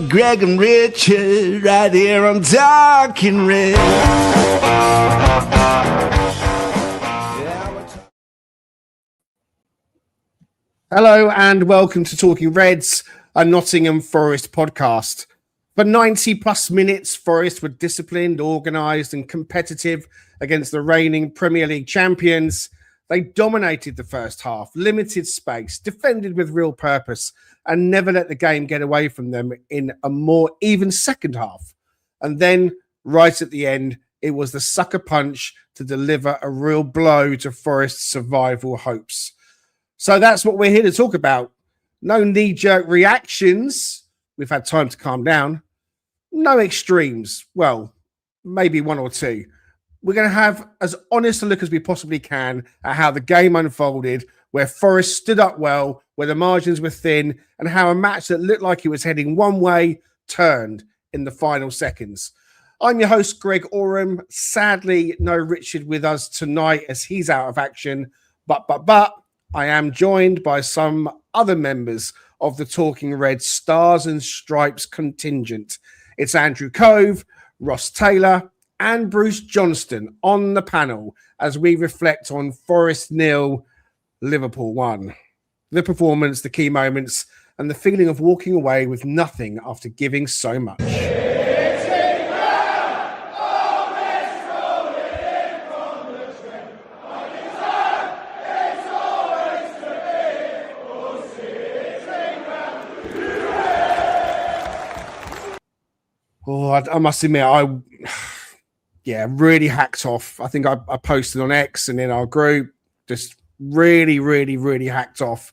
Greg and Richard right here on Talking Red. Hello and welcome to Talking Reds, a Nottingham Forest podcast. For 90 plus minutes, Forest were disciplined, organised and competitive against the reigning Premier League champions. They dominated the first half, limited space, defended with real purpose and never let the game get away from them in a more even second half. And then, right at the end, it was the sucker punch to deliver a real blow to Forest's survival hopes. So that's what we're here to talk about. No knee-jerk reactions. We've had time to calm down. No extremes. Well, maybe one or two. We're going to have as honest a look as we possibly can at how the game unfolded, where Forest stood up well, where the margins were thin, and how a match that looked like it was heading one way turned in the final seconds. I'm your host, Greg Oram. Sadly, no Richard with us tonight as he's out of action. But I am joined by some other members of the Talking Red Stars and Stripes contingent. It's Andrew Cove, Ross Taylor, and Bruce Johnstone on the panel as we reflect on Forest 0, Liverpool 1. The performance, the key moments, and the feeling of walking away with nothing after giving so much. Oh, I must admit, I really hacked off. I think I posted on X and in our group, just really hacked off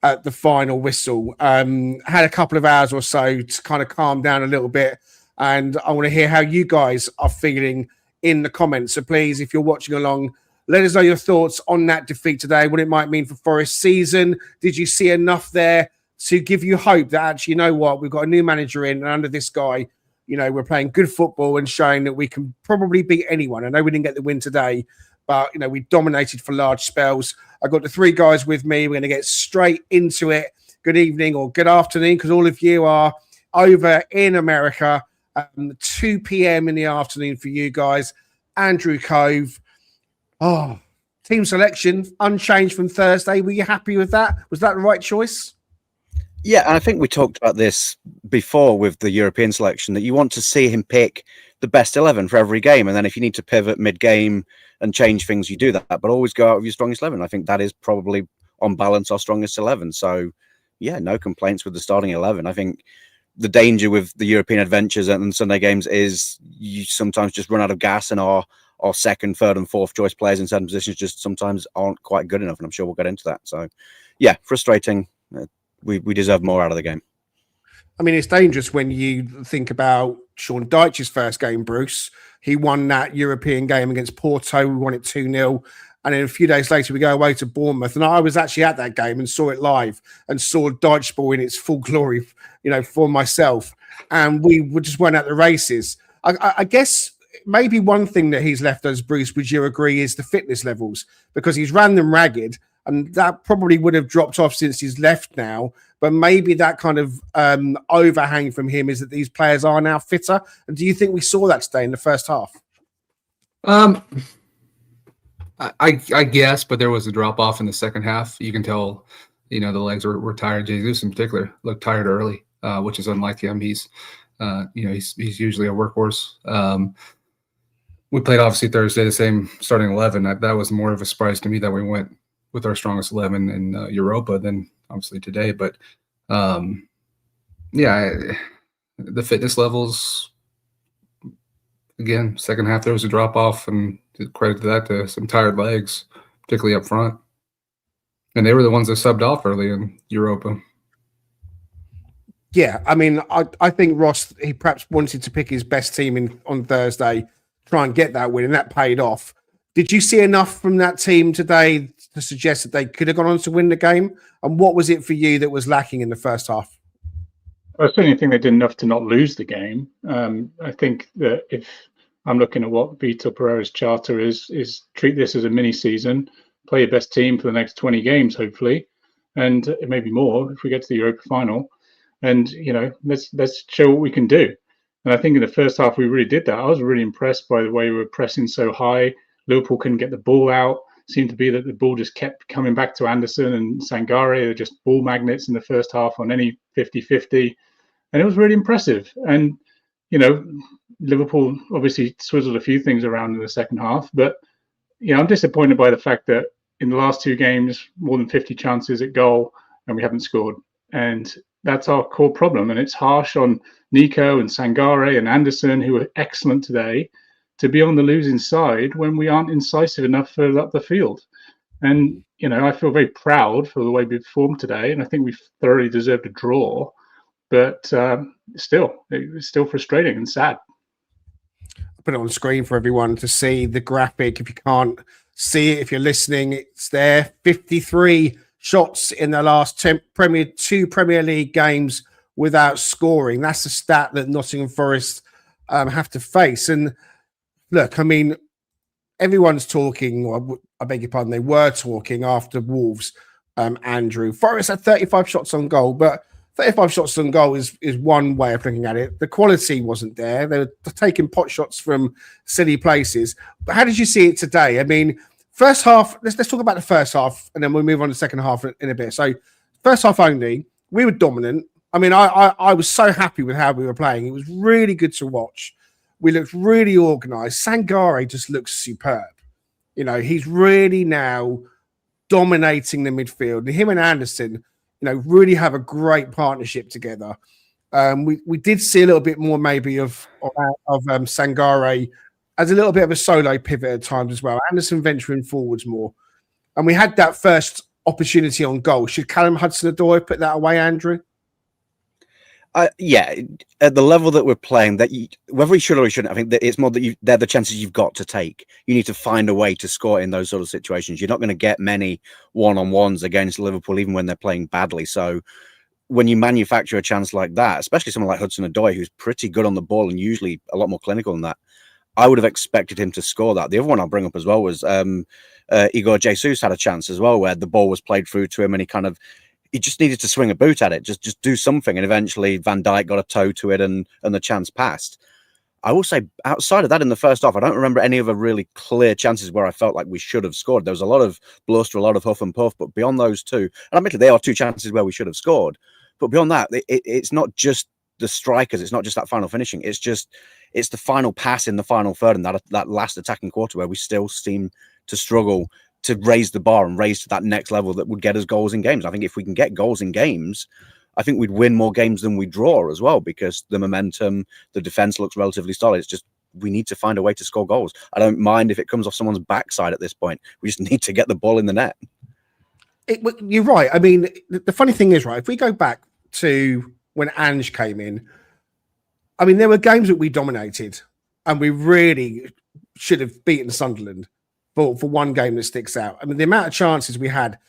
at the final whistle. Had a couple of hours or so to kind of calm down a little bit. And I want to hear how you guys are feeling in the comments. So please, if you're watching along, let us know your thoughts on that defeat today, what it might mean for Forest season. Did you see enough there to give you hope that actually, you know what, we've got a new manager in and under this guy, you know, we're playing good football and showing that we can probably beat anyone. I know we didn't get the win today, but, you know, we dominated for large spells. I've got the three guys with me. We're going to get straight into it. Good evening or good afternoon, because all of you are over in America. 2 p.m. in the afternoon for you guys. Andrew Cove. Oh, team selection unchanged from Thursday. Were you happy with that? Was that the right choice? Yeah, and I think we talked about this before with the European selection, that you want to see him pick the best 11 for every game. And then if you need to pivot mid-game and change things, you do that. But always go out with your strongest 11. I think that is probably, on balance, our strongest 11. So, yeah, no complaints with the starting 11. I think the danger with the European adventures and Sunday games is you sometimes just run out of gas, and our second, third and fourth choice players in certain positions just sometimes aren't quite good enough. And I'm sure we'll get into that. So, yeah, frustrating. We deserve more out of the game. I mean, it's dangerous when you think about Sean Dyche's first game, Bruce. He won that European game against Porto. We won it 2-0. And then a few days later, we go away to Bournemouth. And I was actually at that game and saw it live and saw Dyche ball in its full glory, you know, for myself. And we just went at the races. I guess maybe one thing that he's left us, Bruce, would you agree, is the fitness levels, because he's ran them ragged. And that probably would have dropped off since he's left now. But maybe that kind of overhang from him is that these players are now fitter. And do you think we saw that today in the first half? I guess, but there was a drop off in the second half. You can tell, you know, the legs were tired. Jesus in particular looked tired early, which is unlike him. He's usually a workhorse. We played obviously Thursday, the same starting 11. That was more of a surprise to me that we went with our strongest 11 in Europa than obviously today. But the fitness levels, again, second half there was a drop off, and credit to that to some tired legs, particularly up front. And they were the ones that subbed off early in Europa. Yeah, I mean, I think Ross, he perhaps wanted to pick his best team on Thursday, try and get that win, and that paid off. Did you see enough from that team today to suggest that they could have gone on to win the game? And what was it for you that was lacking in the first half? I certainly think they did enough to not lose the game. I think that if I'm looking at what Vitor Pereira's charter is treat this as a mini season, play your best team for the next 20 games, hopefully, and maybe more if we get to the Europa final, and let's show what we can do. And I think in the first half we really did that. I was really impressed by the way we were pressing so high. Liverpool couldn't get the ball out. Seemed to be that the ball just kept coming back to Anderson and Sangare. They're just ball magnets in the first half on any 50-50. And it was really impressive. And, Liverpool obviously swizzled a few things around in the second half. But, I'm disappointed by the fact that in the last two games, more than 50 chances at goal, and we haven't scored. And that's our core problem. And it's harsh on Nico and Sangare and Anderson, who were excellent today, to be on the losing side when we aren't incisive enough further up the field. And, I feel very proud for the way we performed today. And I think we thoroughly deserved a draw. But it's still frustrating and sad. I'll put it on the screen for everyone to see the graphic. If you can't see it, if you're listening, it's there. 53 shots in the last two Premier League games without scoring. That's the stat that Nottingham Forest have to face. And look, everyone's talking, or I beg your pardon, they were talking after Wolves, Andrew. Forest had 35 shots on goal, but 35 shots on goal is one way of looking at it. The quality wasn't there. They were taking pot shots from silly places. But how did you see it today? First half, let's talk about the first half, and then we'll move on to the second half in a bit. So first half only, we were dominant. I was so happy with how we were playing. It was really good to watch. We looked really organised. Sangare just looks superb. He's really now dominating the midfield. Him and Anderson, really have a great partnership together. We did see a little bit more maybe of Sangare as a little bit of a solo pivot at times as well. Anderson venturing forwards more. And we had that first opportunity on goal. Should Callum Hudson-Odoi put that away, Andrew? Yeah, at the level that we're playing, whether we should or we shouldn't, I think that it's more that they're the chances you've got to take. You need to find a way to score in those sort of situations. You're not going to get many one-on-ones against Liverpool, even when they're playing badly. So when you manufacture a chance like that, especially someone like Hudson-Odoi, who's pretty good on the ball and usually a lot more clinical than that, I would have expected him to score that. The other one I'll bring up as well was Igor Jesus had a chance as well, where the ball was played through to him and he just needed to swing a boot at it, just do something. And eventually Van Dijk got a toe to it and the chance passed. I will say, outside of that in the first half, I don't remember any other really clear chances where I felt like we should have scored. There was a lot of bluster, a lot of huff and puff, but beyond those two, and admittedly, they are two chances where we should have scored. But beyond that, it's not just the strikers. It's not just that final finishing. It's the final pass in the final third and that last attacking quarter where we still seem to struggle to raise the bar and raise to that next level that would get us goals in games. I think if we can get goals in games, I think we'd win more games than we draw as well, because the momentum, the defense looks relatively solid. It's just we need to find a way to score goals. I don't mind if it comes off someone's backside at this point. We just need to get the ball in the net. You're right. The funny thing is, right, if we go back to when Ange came in, there were games that we dominated and we really should have beaten Sunderland for one game that sticks out. The amount of chances we had,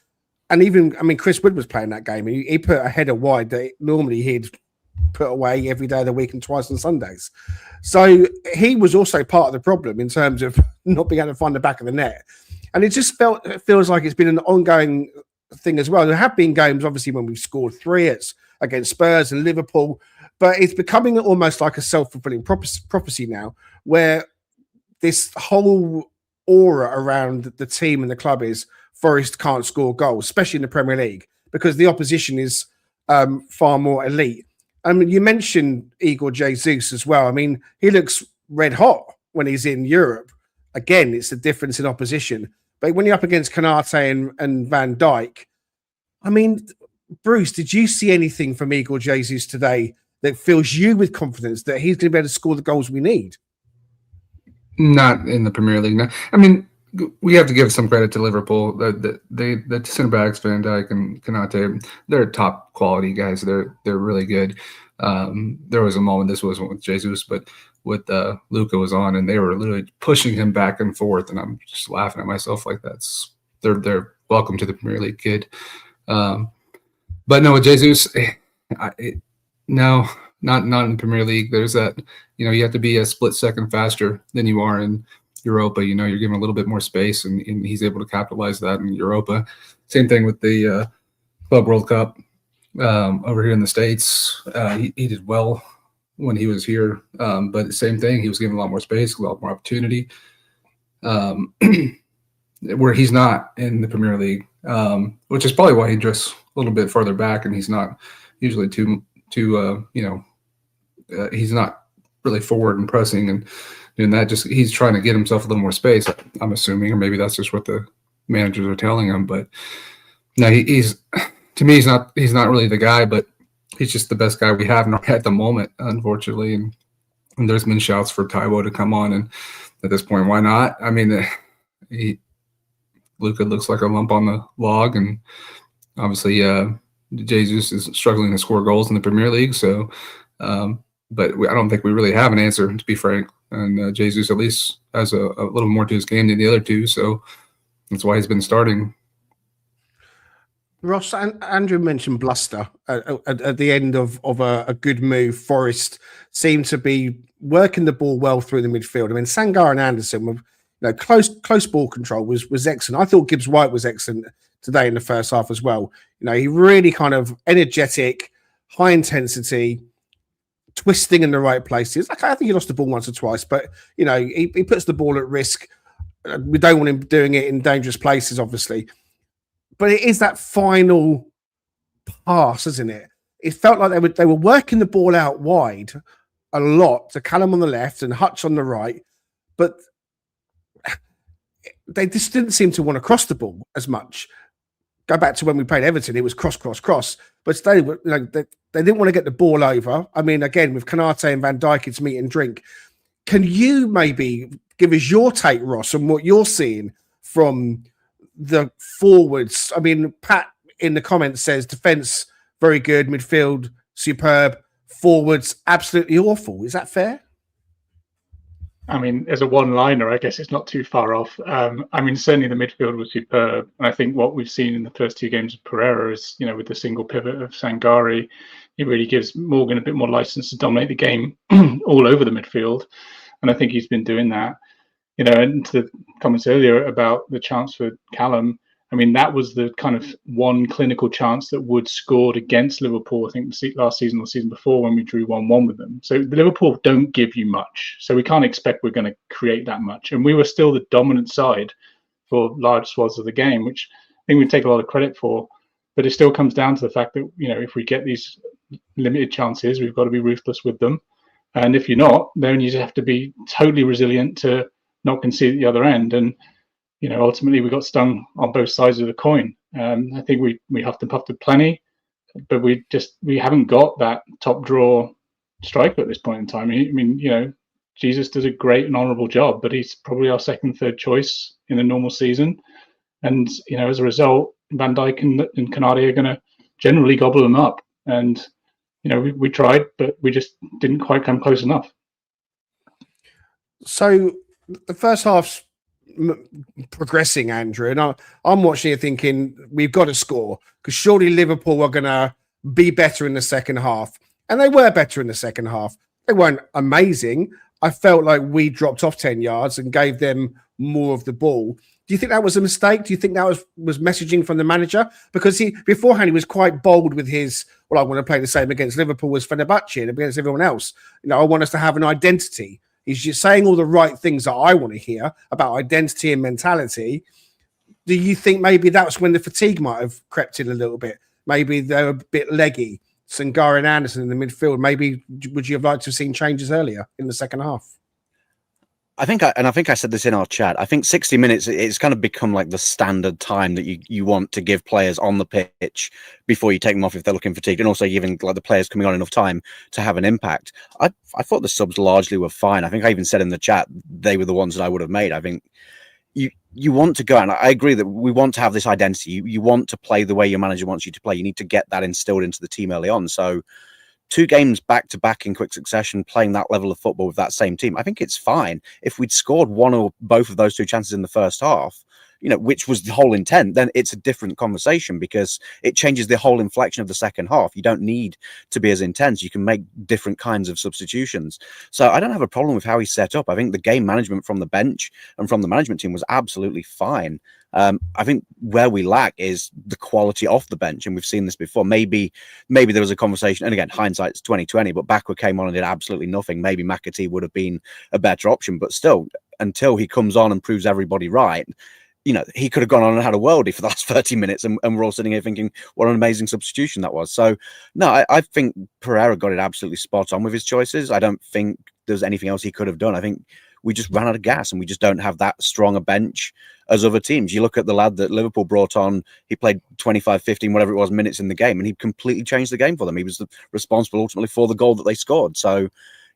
and even, Chris Wood was playing that game. He put a header wide that normally he'd put away every day of the week and twice on Sundays. So he was also part of the problem in terms of not being able to find the back of the net. And it just feels like it's been an ongoing thing as well. There have been games, obviously, when we've scored 3, it's against Spurs and Liverpool, but it's becoming almost like a self-fulfilling prophecy now, where this whole aura around the team and the club is Forest can't score goals, especially in the Premier League, because the opposition is far more elite. You mentioned Igor Jesus as well. He looks red hot when he's in Europe. Again, it's the difference in opposition. But when you're up against Konate and Van Dijk, Bruce, did you see anything from Igor Jesus today that fills you with confidence that he's going to be able to score the goals we need? Not in the Premier League. No. We have to give some credit to Liverpool. The center backs, Van Dijk and Konate, they're top quality guys. They're really good. There was a moment, this wasn't with Jesus, but with Luka was on, and they were literally pushing him back and forth, and I'm just laughing at myself like that's they're welcome to the Premier League, kid. But no, with Jesus, no, not in the Premier League. There's that, you have to be a split second faster than you are in Europa. You're given a little bit more space, and he's able to capitalize that in Europa. Same thing with the Club World Cup. over here in the States. He did well when he was here, but the same thing, he was given a lot more space, a lot more opportunity, where he's not in the Premier League, which is probably why he drifts a little bit further back, and he's not usually he's not really forward and pressing and doing that. Just he's trying to get himself a little more space, I'm assuming, or maybe that's just what the managers are telling him. But no, he's to me, he's not really the guy, but he's just the best guy we have at the moment, unfortunately. And there's been shouts for Taiwo to come on, and at this point, why not? I mean, Luka looks like a lump on the log, and obviously Jesus is struggling to score goals in the Premier League. So, but I don't think we really have an answer, to be frank. And Jesus at least has a little more to his game than the other two, so that's why he's been starting. Ross, Andrew mentioned bluster at the end of a good move. Forest seemed to be working the ball well through the midfield. I mean, Sangar and Anderson were, close ball control was excellent. I thought Gibbs White was excellent today in the first half as well. He really kind of energetic, high intensity, twisting in the right places. I think he lost the ball once or twice, but he puts the ball at risk. We don't want him doing it in dangerous places, obviously. But it is that final pass, isn't it? It felt like they were working the ball out wide a lot to Callum on the left and Hutch on the right, but they just didn't seem to want to cross the ball as much. Go back to when we played Everton, it was cross. But today, they didn't want to get the ball over. I mean, again, with Konate and Van Dijk, it's meat and drink. Can you maybe give us your take, Ross, on what you're seeing from the forwards? I mean, Pat in the comments says defense very good, midfield superb, forwards absolutely awful. Is that fair? I mean, as a one-liner, I guess it's not too far off. I mean, certainly the midfield was superb. And I think what we've seen in the first two games of Pereira is, with the single pivot of Sangare, it really gives Morgan a bit more license to dominate the game all over the midfield. And I think he's been doing that. And to the comments earlier about the chance for Callum, I mean, that was the kind of one clinical chance that Wood scored against Liverpool, I think last season or the season before, when we drew 1-1 with them. So the Liverpool don't give you much. So we can't expect we're going to create that much. And we were still the dominant side for large swaths of the game, which I think we take a lot of credit for. But it still comes down to the fact that, if we get these limited chances, we've got to be ruthless with them. And if you're not, then you just have to be totally resilient to not concede at the other end. And ultimately we got stung on both sides of the coin. I think we huffed and puffed plenty, but we haven't got that top draw striker at this point in time. I mean, Jesus does a great and honourable job, but he's probably our second, third choice in a normal season. And as a result, Van Dijk and Konate are going to generally gobble them up. And we tried, but we just didn't quite come close enough. So the first half's progressing, Andrew, and I'm watching it thinking we've got to score, because surely Liverpool are going to be better in the second half. And they were better in the second half. They weren't amazing. I felt like we dropped off 10 yards and gave them more of the ball. Do you think that was a mistake? Do you think that was messaging from the manager? Because beforehand he was quite bold with his, I want to play the same against Liverpool as Fenerbahce and against everyone else. I want us to have an identity. He's just saying all the right things that I want to hear about identity and mentality. Do you think maybe that's when the fatigue might have crept in a little bit? Maybe they're a bit leggy. Sangare and Anderson in the midfield. Maybe would you have liked to have seen changes earlier in the second half? I think I said this in our chat. I think 60 minutes, it's kind of become like the standard time that you want to give players on the pitch before you take them off if they're looking fatigued, and also giving like the players coming on enough time to have an impact. I thought the subs largely were fine. I think I even said in the chat they were the ones that I would have made. I think you want to go out, and I agree that we want to have this identity. You want to play the way your manager wants you to play. You need to get that instilled into the team early on. So 2 games back to back in quick succession, playing that level of football with that same team, I think it's fine. If we'd scored one or both of those 2 chances in the first half, which was the whole intent, then it's a different conversation, because it changes the whole inflection of the second half. You don't need to be as intense. You can make different kinds of substitutions. So I don't have a problem with how he's set up. I think the game management from the bench and from the management team was absolutely fine. I think where we lack is the quality off the bench, and we've seen this before. Maybe there was a conversation, and again, hindsight's 2020, but Backward came on and did absolutely nothing. Maybe McAtee would have been a better option, but still, until he comes on and proves everybody right, he could have gone on and had a worldie for the last 30 minutes, and we're all sitting here thinking what an amazing substitution that was. So, no, I think Pereira got it absolutely spot on with his choices. I don't think there's anything else he could have done. I think we just ran out of gas, and we just don't have that strong a bench as other teams. You look at the lad that Liverpool brought on, he played 25, 15, whatever it was, minutes in the game, and he completely changed the game for them. He was responsible ultimately for the goal that they scored. So,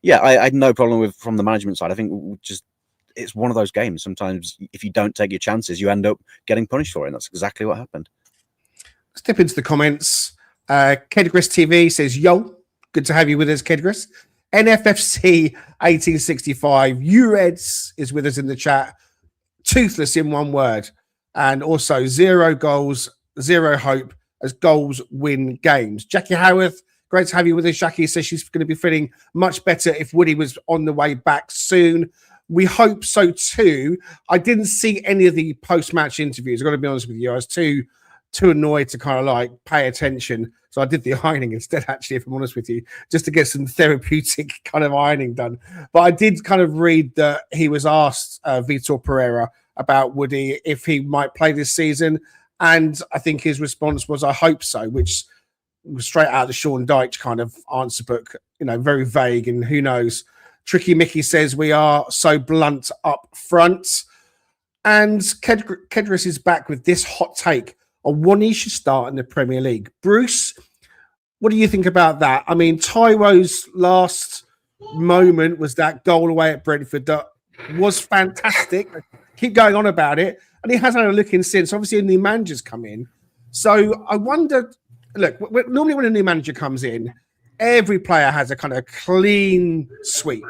yeah, I had no problem from the management side. I think it's one of those games. Sometimes if you don't take your chances, you end up getting punished for it. And that's exactly what happened. Let's dip into the comments. Kedgris TV says, yo, good to have you with us, Kedgris. NFFC 1865, Ureds is with us in the chat. Toothless in one word. And also 0 goals, 0 hope as goals win games. Jackie Howarth, great to have you with us. Jackie says she's going to be feeling much better if Woody was on the way back soon. We hope so too. I didn't see any of the post-match interviews. I've got to be honest with you. I was too annoyed to kind of like pay attention. So I did the ironing instead, actually, if I'm honest with you, just to get some therapeutic kind of ironing done. But I did kind of read that he was asked, Vitor Pereira, about Woody if he might play this season. And I think his response was, I hope so, which was straight out of the Sean Dyche kind of answer book, very vague, and who knows. Tricky Mickey says we are so blunt up front. And Kedris is back with this hot take on when he should start in the Premier League. Bruce, what do you think about that? I mean, Taiwo's last moment was that goal away at Brentford that was fantastic. Keep going on about it. And he hasn't had a look in since. Obviously, a new manager's come in. So I wonder, look, normally when a new manager comes in, every player has a kind of clean sweep,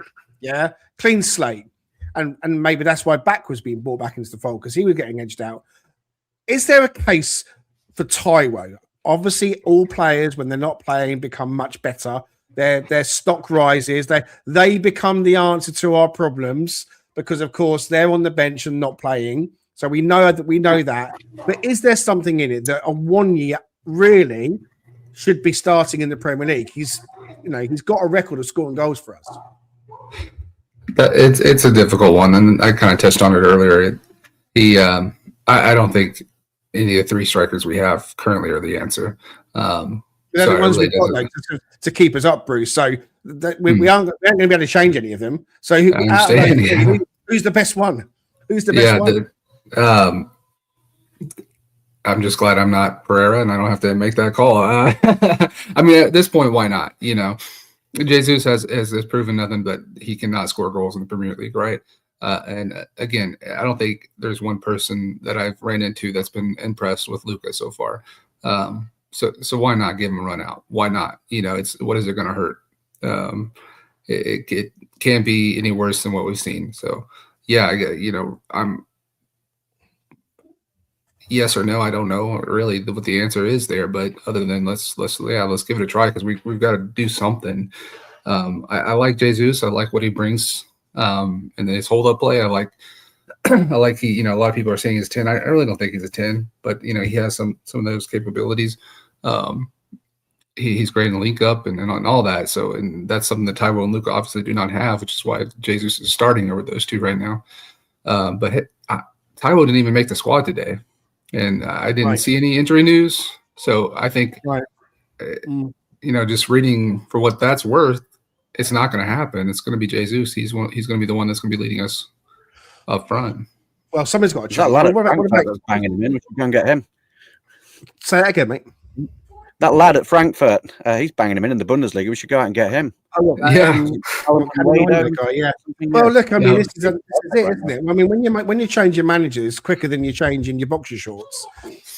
clean slate. And maybe that's why Back was being brought back into the fold, because he was getting edged out. Is there a case for Taiwo? Obviously, all players, when they're not playing, become much better. Their stock rises. They become the answer to our problems because, of course, they're on the bench and not playing. So we know that. But is there something in it that a 1 year really should be starting in the Premier League? He's got a record of scoring goals for us. It's a difficult one, and I kind of touched on it earlier. I don't think any of the 3 strikers we have currently are the answer. They're the ones we've got to keep us up, Bruce. So we aren't going to be able to change any of them. So who's the best one? Who's the best one? I'm just glad I'm not Pereira and I don't have to make that call. I mean, at this point, why not? Jesus has proven nothing but he cannot score goals in the Premier League, right? And again, I don't think there's one person that I've ran into that's been impressed with Luka so far. So why not give him a run out? Why not? What is it going to hurt? It can't be any worse than what we've seen. So yeah, I'm yes or no. I don't know really what the answer is there, but other than let's give it a try, because we've got to do something. I like Jesus. I like what he brings. And then his hold up play, I like a lot of people are saying he's 10. I really don't think he's a 10, but he has some of those capabilities. He's great in the link up and all that. So, and that's something that Taiwo and Luka obviously do not have, which is why Jesus is starting over those 2 right now. But Taiwo didn't even make the squad today, and I didn't see any injury news. So I think, just reading for what that's worth, it's not going to happen. It's going to be Jesus. He's going to be the one that's going to be leading us up front. Well, somebody's got to change. What about banging him in? We should go and get him. Say that again, mate. That lad at Frankfurt, he's banging him in the Bundesliga. We should go out and get him. Well, look, I mean, this is it, isn't it? I mean, when you change your managers quicker than you're changing your boxer shorts,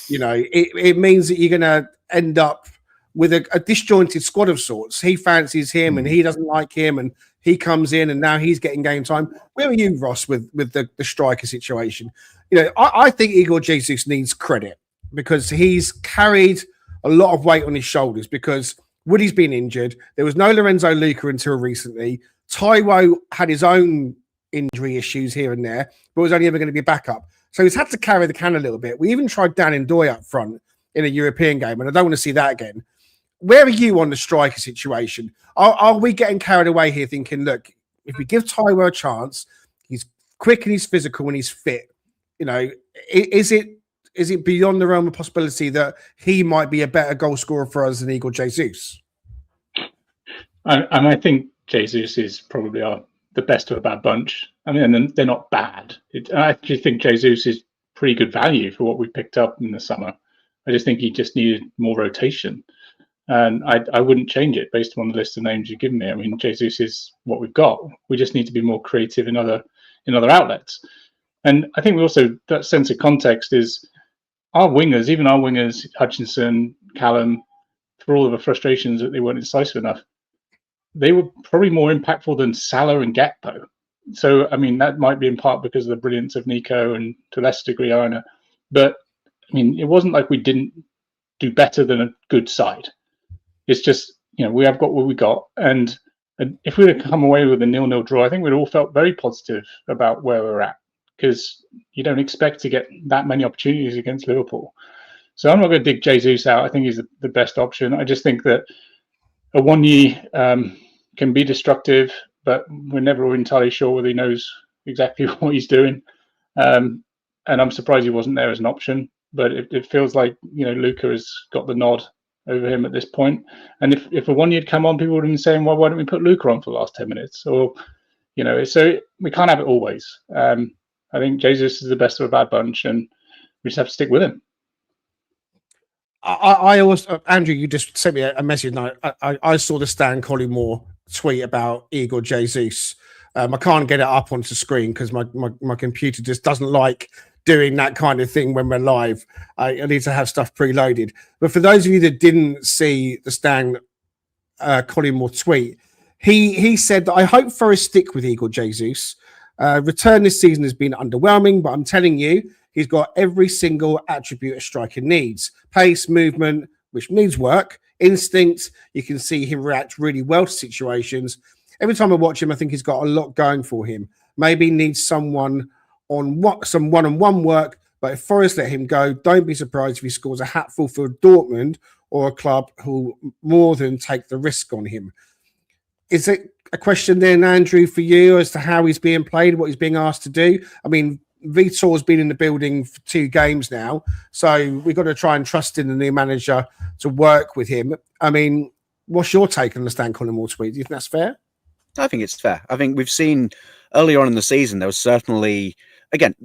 it means that you're going to end up with a disjointed squad of sorts. He fancies him and he doesn't like him, and he comes in and now he's getting game time. Where are you, Ross, with the striker situation? I think Igor Jesus needs credit because he's carried a lot of weight on his shoulders because Woody's been injured. There was no Lorenzo Luca until recently. Taiwo had his own injury issues here and there, but was only ever going to be backup. So he's had to carry the can a little bit. We even tried Dan Doy up front in a European game, and I don't want to see that again. Where are you on the striker situation? Are we getting carried away here thinking, look, if we give Taiwo a chance, he's quick and he's physical and he's fit, is it beyond the realm of possibility that he might be a better goal scorer for us than Igor Jesus? And I think Jesus is probably the best of a bad bunch. I mean, they're not bad. I actually think Jesus is pretty good value for what we picked up in the summer. I just think he just needed more rotation. And I wouldn't change it based on the list of names you've given me. I mean, Jesus is what we've got. We just need to be more creative in other outlets. And I think we also, that sense of context is our wingers, Hutchinson, Callum, for all of the frustrations that they weren't decisive enough, they were probably more impactful than Salah and Gakpo. So, I mean, that might be in part because of the brilliance of Nico and to a lesser degree, Arna. But, I mean, it wasn't like we didn't do better than a good side. It's just, we have got what we got. And if we had come away with a 0-0 draw, I think we'd all felt very positive about where we're at, because you don't expect to get that many opportunities against Liverpool. So I'm not going to dig Jesus out. I think he's the best option. I just think that Awoniyi can be destructive, but we're never entirely sure whether he knows exactly what he's doing. And I'm surprised he wasn't there as an option. But it feels like, Luca has got the nod over him at this point. And if Awoniyi had come on, people would have been saying, well, why don't we put Luca on for the last 10 minutes? Or, so we can't have it always. I think Jesus is the best of a bad bunch, and we just have to stick with him. I also, Andrew, you just sent me a message. And I saw the Stan Collymore tweet about Igor Jesus. I can't get it up onto screen because my computer just doesn't like doing that kind of thing when we're live. I need to have stuff preloaded. But for those of you that didn't see the Stan Collymore tweet, he said that I hope Forest stick with Igor Jesus. Return this season has been underwhelming, but I'm telling you, he's got every single attribute a striker needs. Pace, movement, which needs work, instinct. You can see him react really well to situations. Every time I watch him, I think he's got a lot going for him. Maybe needs some one-on-one work, but if Forest let him go, don't be surprised if he scores a hatful for Dortmund or a club who'll more than take the risk on him. Is it a question then, Andrew, for you as to how he's being played, what he's being asked to do? I mean, Vitor's been in the building for 2 games now, so we've got to try and trust in the new manager to work with him. I mean, what's your take on the Stan Collymore tweet? Do you think that's fair? I think it's fair. I think we've seen earlier on in the season, there was certainly, again,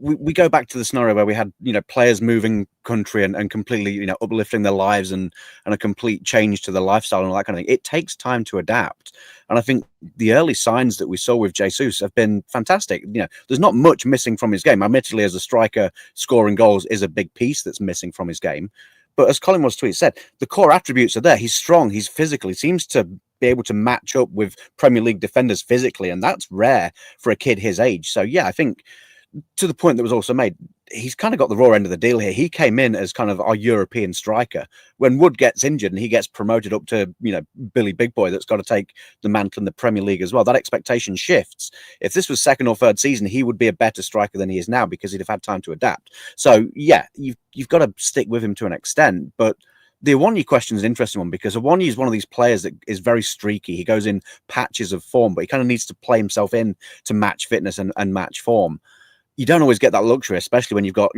we go back to the scenario where we had, players moving country and completely, uplifting their lives and a complete change to their lifestyle and all that kind of thing. It takes time to adapt. And I think the early signs that we saw with Jesus have been fantastic. There's not much missing from his game. Admittedly, as a striker, scoring goals is a big piece that's missing from his game. But as Collingwood's tweet said, the core attributes are there. He's strong. He's physical. He seems to be able to match up with Premier League defenders physically. And that's rare for a kid his age. So, yeah, I think to the point that was also made, he's kind of got the raw end of the deal here. He came in as kind of our European striker. When Wood gets injured and he gets promoted up to, Billy Big Boy that's got to take the mantle in the Premier League as well, that expectation shifts. If this was 2nd or 3rd season, he would be a better striker than he is now because he'd have had time to adapt. So, yeah, you've got to stick with him to an extent. But the Awoniyi question is an interesting one because Awoniyi is one of these players that is very streaky. He goes in patches of form, but he kind of needs to play himself in to match fitness and match form. You don't always get that luxury, especially when you've got,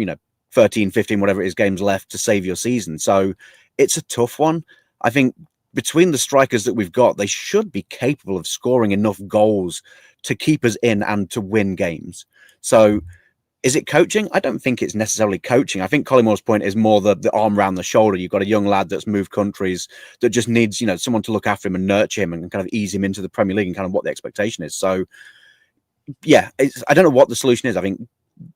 13, 15, whatever it is, games left to save your season. So it's a tough one. I think between the strikers that we've got, they should be capable of scoring enough goals to keep us in and to win games. So is it coaching? I don't think it's necessarily coaching. I think Collymore's point is more the arm around the shoulder. You've got a young lad that's moved countries that just needs, someone to look after him and nurture him and kind of ease him into the Premier League and kind of what the expectation is. So yeah, I don't know what the solution is. I think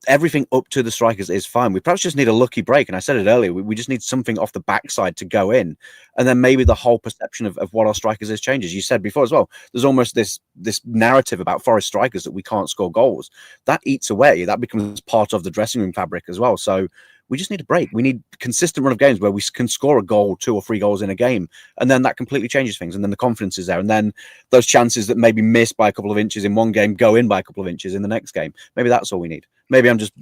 everything up to the strikers is fine. We perhaps just need a lucky break. And I said it earlier, we just need something off the backside to go in. And then maybe the whole perception of what our strikers is changes. You said before as well, there's almost this narrative about Forest strikers that we can't score goals. That eats away. That becomes part of the dressing room fabric as well. So We just need a break. We need consistent run of games where we can score a goal, 2 or 3 goals in a game, and then that completely changes things. And then the confidence is there, and then those chances that maybe miss by a couple of inches in one game go in by a couple of inches in the next game. Maybe that's all we need. Maybe I'm just,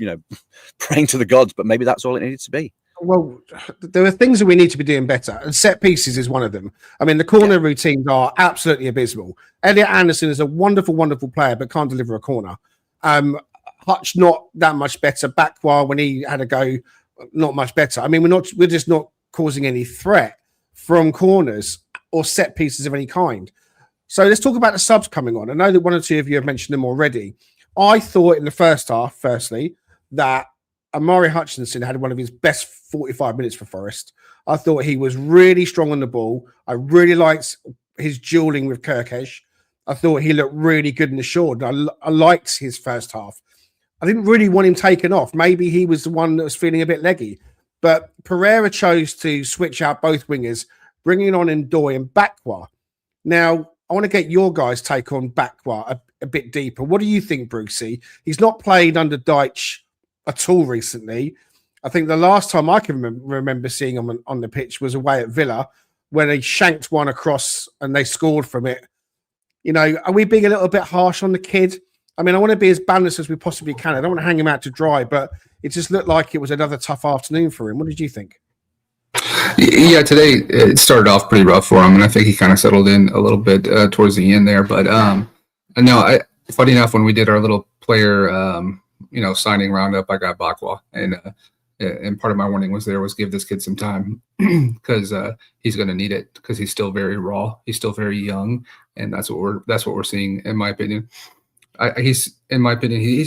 praying to the gods, but maybe that's all it needs to be. Well, there are things that we need to be doing better, and set pieces is one of them. I mean, the corner routines are absolutely abysmal. Elliot Anderson is a wonderful, wonderful player, but can't deliver a corner. Hutch not that much better. Backwar, when he had a go, not much better. I mean, we're just not causing any threat from corners or set pieces of any kind. So let's talk about the subs coming on. I know that one or two of you have mentioned them already. I thought in the first half, firstly, that Amari Hutchinson had one of his best 45 minutes for Forest. I thought he was really strong on the ball. I really liked his dueling with Kirkesh. I thought he looked really good in the short. I liked his first half. I didn't really want him taken off. Maybe he was the one that was feeling a bit leggy. But Pereira chose to switch out both wingers, bringing on Ndoye and Backwar. Now, I want to get your guys' take on Backwar a bit deeper. What do you think, Brucey? He's not played under Deitch at all recently. I think the last time I can remember seeing him on the pitch was away at Villa when he shanked one across and they scored from it. Are we being a little bit harsh on the kid? I mean, I want to be as balanced as we possibly can. I don't want to hang him out to dry, but it just looked like it was another tough afternoon for him. What did you think? Yeah, today it started off pretty rough for him, and I think he kind of settled in a little bit towards the end there. But no, funny enough, when we did our little player, signing roundup, I got Bakwa, and part of my warning was give this kid some time because he's going to need it because he's still very raw, he's still very young, and that's what we're seeing, in my opinion. He's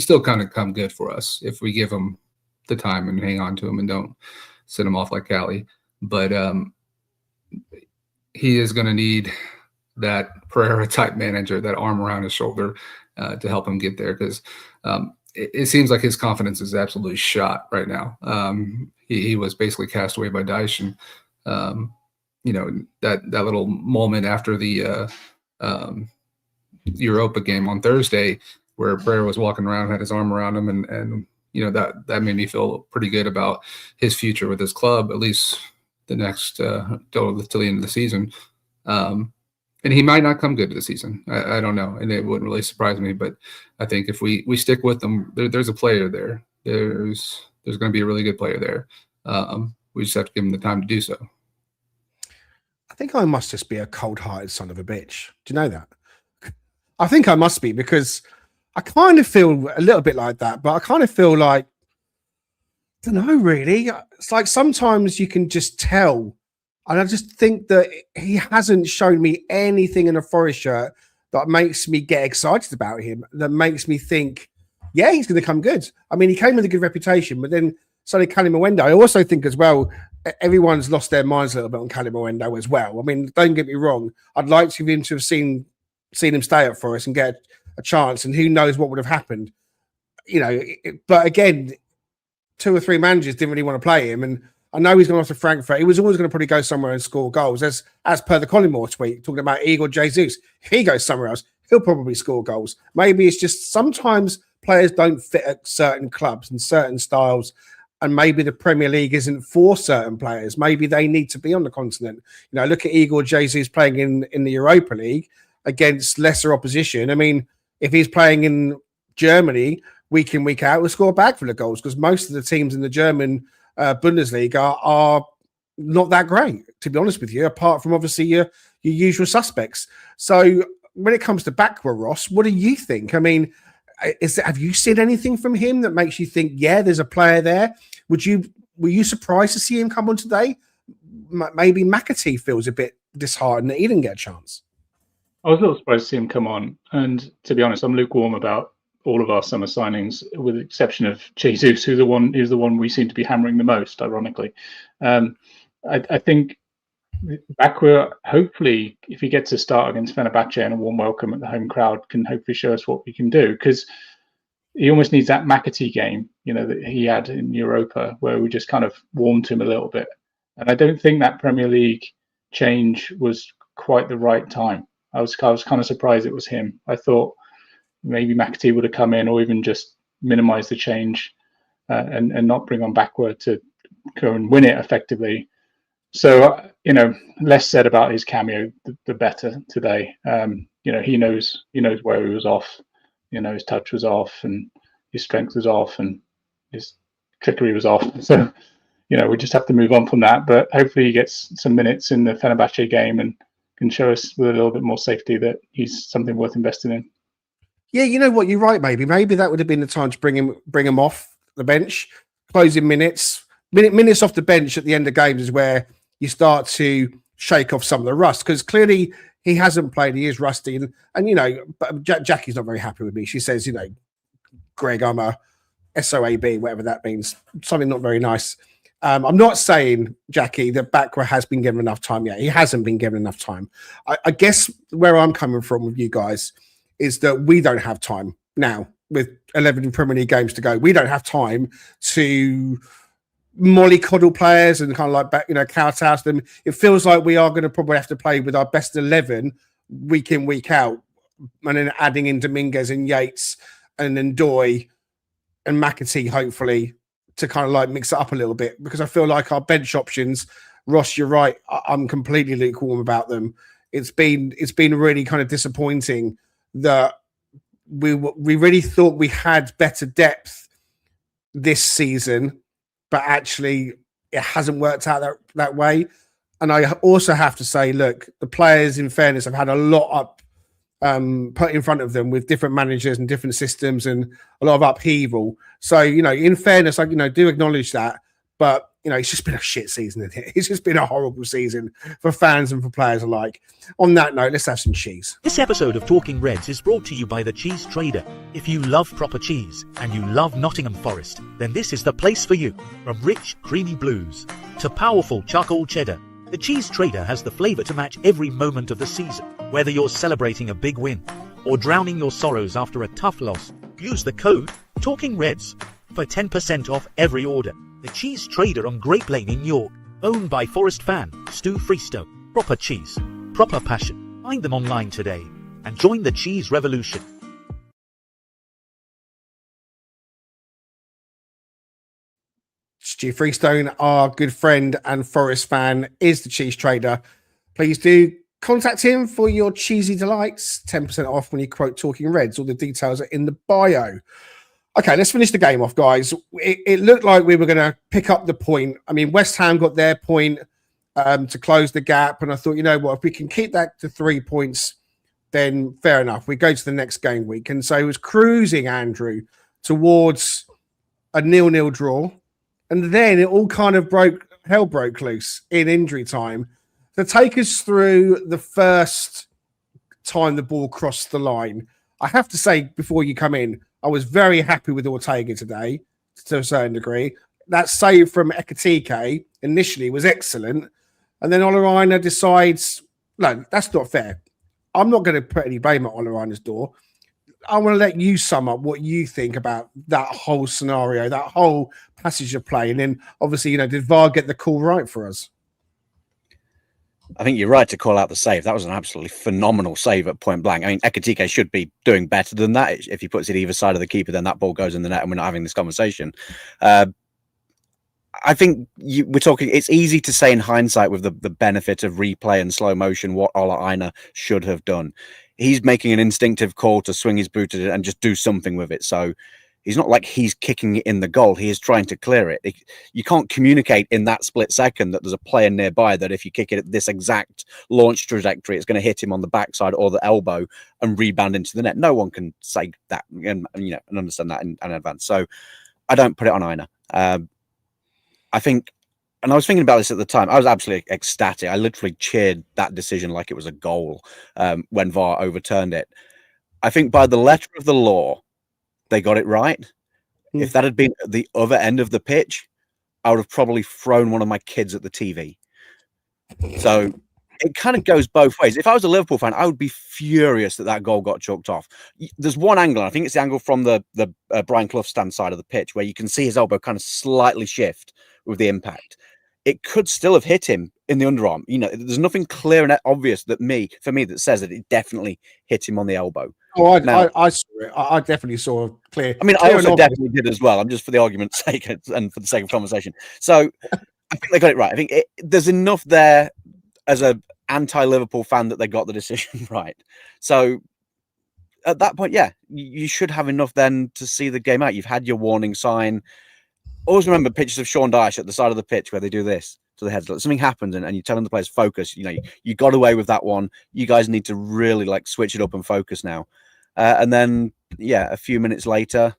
still kind of come good for us if we give him the time and hang on to him and don't send him off like Cali. But he is going to need that Pereira type manager, that arm around his shoulder to help him get there, because it seems like his confidence is absolutely shot right now. He was basically cast away by Deitch, and that little moment after the Europa game on Thursday where Pereira was walking around, had his arm around him, and that made me feel pretty good about his future with his club, at least the next till the end of the season. And he might not come good to the season. I don't know, and it wouldn't really surprise me. But I think if we stick with them, there's a player there. There's going to be a really good player there. We just have to give him the time to do so. I think I must just be a cold-hearted son of a bitch. Do you know that? I think I must be, because I kind of feel a little bit like that, but I kind of feel like, I don't know, really. It's like sometimes you can just tell. And I just think that he hasn't shown me anything in a Forest shirt that makes me get excited about him, that makes me think, yeah, he's going to come good. I mean, he came with a good reputation, but then suddenly Cali Mwenda. I also think as well, everyone's lost their minds a little bit on Cali Mwenda as well. I mean, don't get me wrong. I'd like to him to have seen him stay up for us and get a chance, and who knows what would have happened. But again, 2 or 3 managers didn't really want to play him, and I know he's gone off to Frankfurt. He was always going to probably go somewhere and score goals, as per the Collymore tweet, talking about Igor Jesus. If he goes somewhere else, he'll probably score goals. Maybe it's just sometimes players don't fit at certain clubs and certain styles, and maybe the Premier League isn't for certain players. Maybe they need to be on the continent. Look at Igor Jesus playing in the Europa League against lesser opposition. I mean, if he's playing in Germany week in, week out, we'll score a bag full of goals, because most of the teams in the German Bundesliga are not that great, to be honest with you, apart from obviously your usual suspects. So when it comes to Backwar, Ross, what do you think? I mean, have you seen anything from him that makes you think, yeah, there's a player there? Were you surprised to see him come on today? Maybe McAtee feels a bit disheartened that he didn't get a chance. I was a little surprised to see him come on, and to be honest, I'm lukewarm about all of our summer signings, with the exception of Jesus, who's the one we seem to be hammering the most, ironically. I think Backwar, hopefully, if he gets a start against Fenerbahce and a warm welcome at the home crowd, can hopefully show us what we can do, because he almost needs that McAtee game, that he had in Europa, where we just kind of warmed him a little bit. And I don't think that Premier League change was quite the right time. I was kind of surprised it was him. I thought maybe McAtee would have come in, or even just minimize the change and not bring on Backwar to and win it effectively. So, less said about his cameo, the better today. He knows where he was off. His touch was off, and his strength was off, and his trickery was off. So, we just have to move on from that. But hopefully he gets some minutes in the Fenerbahce game and can show us with a little bit more safety that he's something worth investing in. Yeah, you know what? You're right. Maybe that would have been the time to bring him off the bench, closing minutes off the bench at the end of games is where you start to shake off some of the rust, because clearly he hasn't played. He is rusty, but Jackie's not very happy with me. She says, Greg, I'm a SOAB, whatever that means, something not very nice. I'm not saying, Jackie, that Bakwa has been given enough time yet. He hasn't been given enough time. I guess where I'm coming from with you guys is that we don't have time now with 11 Premier League games to go. We don't have time to mollycoddle players and kind of kowtow them. It feels like we are going to probably have to play with our best 11 week in, week out, and then adding in Dominguez and Yates and then Doy and McAtee, hopefully, to kind of mix it up a little bit, because I feel like our bench options, Ross, you're right, I'm completely lukewarm about them. It's been really kind of disappointing that we really thought we had better depth this season, but actually it hasn't worked out that way. And I also have to say, look, the players, in fairness, have had a lot up put in front of them with different managers and different systems and a lot of upheaval. So, in fairness, I do acknowledge that, but it's just been a shit season, isn't it? It's just been a horrible season for fans and for players alike. On that note, let's have some cheese. This episode of Talking Reds is brought to you by The Cheese Trader. If you love proper cheese and you love Nottingham Forest, then this is the place for you. From rich, creamy blues to powerful charcoal cheddar, The Cheese Trader has the flavour to match every moment of the season. Whether you're celebrating a big win or drowning your sorrows after a tough loss, use the code Talking Reds for 10% off every order. The Cheese Trader on Grape Lane in York, owned by Forest fan Stu Freestow. Proper cheese, proper passion. Find them online today and join the cheese revolution. Stu Freestone, our good friend and Forest fan, is the Cheese Trader. Please do contact him for your cheesy delights. 10% off when you quote Talking Reds. All the details are in the bio. Okay, let's finish the game off, guys. It looked like we were going to pick up the point. I mean, West Ham got their point to close the gap, and I thought, if we can keep that to 3 points, then fair enough. We go to the next game week. And so it was cruising, Andrew, towards a 0-0 draw. And then it all kind of hell broke loose in injury time. To take us through the first time the ball crossed the line, I have to say, before you come in, I was very happy with Ortega today, to a certain degree. That save from Ekitike initially was excellent. And then Olaina decides, no, that's not fair. I'm not going to put any blame at Olaina's door. I want to let you sum up what you think about that whole scenario, that whole passage of play. And then, obviously, did VAR get the call right for us? I think you're right to call out the save. That was an absolutely phenomenal save at point blank. I mean, Ekitike should be doing better than that. If he puts it either side of the keeper, then that ball goes in the net and we're not having this conversation. I think we're talking, it's easy to say in hindsight with the benefit of replay and slow motion what Olaina should have done. He's making an instinctive call to swing his boot at it and just do something with it. So he's not like he's kicking it in the goal. He is trying to clear it. You can't communicate in that split second that there's a player nearby that if you kick it at this exact launch trajectory, it's going to hit him on the backside or the elbow and rebound into the net. No one can say that and understand that in advance. So I don't put it on Aina. I think, and I was thinking about this at the time, I was absolutely ecstatic. I literally cheered that decision like it was a goal when VAR overturned it. I think by the letter of the law, they got it right. If that had been at the other end of the pitch, I would have probably thrown one of my kids at the TV. So it kind of goes both ways. If I was a Liverpool fan, I would be furious that goal got chalked off. There's one angle, I think it's the angle from the Brian Clough stand side of the pitch, where you can see his elbow kind of slightly shift with the impact. It could still have hit him in the underarm. There's nothing clear and obvious for me that says that it definitely hit him on the elbow. Oh, I saw it. I definitely saw clear. I mean, clear I also and obvious. definitely did as well. I'm just for the argument's sake and for the sake of conversation. So I think they got it right. I think there's enough there as a anti-Liverpool fan that they got the decision right. So at that point, yeah, you should have enough then to see the game out. You've had your warning sign. Always remember pictures of Sean Dyche at the side of the pitch where they do this to the heads. Something happens and you're telling the players focus. You got away with that one. You guys need to really switch it up and focus now. And then, a few minutes later,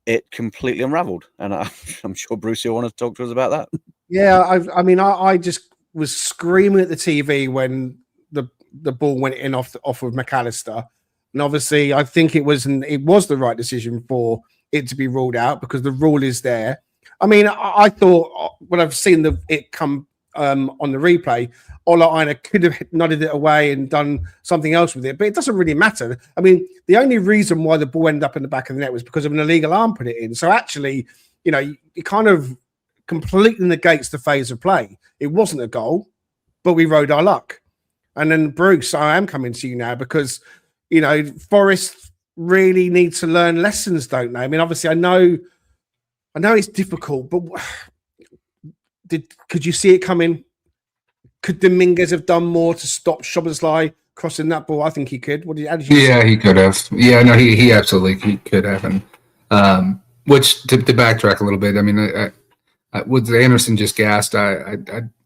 it completely unraveled. And I'm sure Bruce will want to talk to us about that. Yeah, I just was screaming at the TV when the ball went in off of McAllister. And obviously, I think it was the right decision for it to be ruled out because the rule is there. I mean, I thought when I've seen it come on the replay, Ola Aina could have nodded it away and done something else with it, but it doesn't really matter. I mean, the only reason why the ball ended up in the back of the net was because of an illegal arm put it in. So actually, it kind of completely negates the phase of play. It wasn't a goal, but we rode our luck. And then Bruce, I am coming to you now because, Forest really need to learn lessons, don't they? I mean, obviously, I know it's difficult, but could you see it coming? Could Dominguez have done more to stop Szoboszlai crossing that ball? I think he could. Yeah, he could have. Yeah, no, he absolutely could have. And which to backtrack a little bit, I mean, with Anderson just gassed, I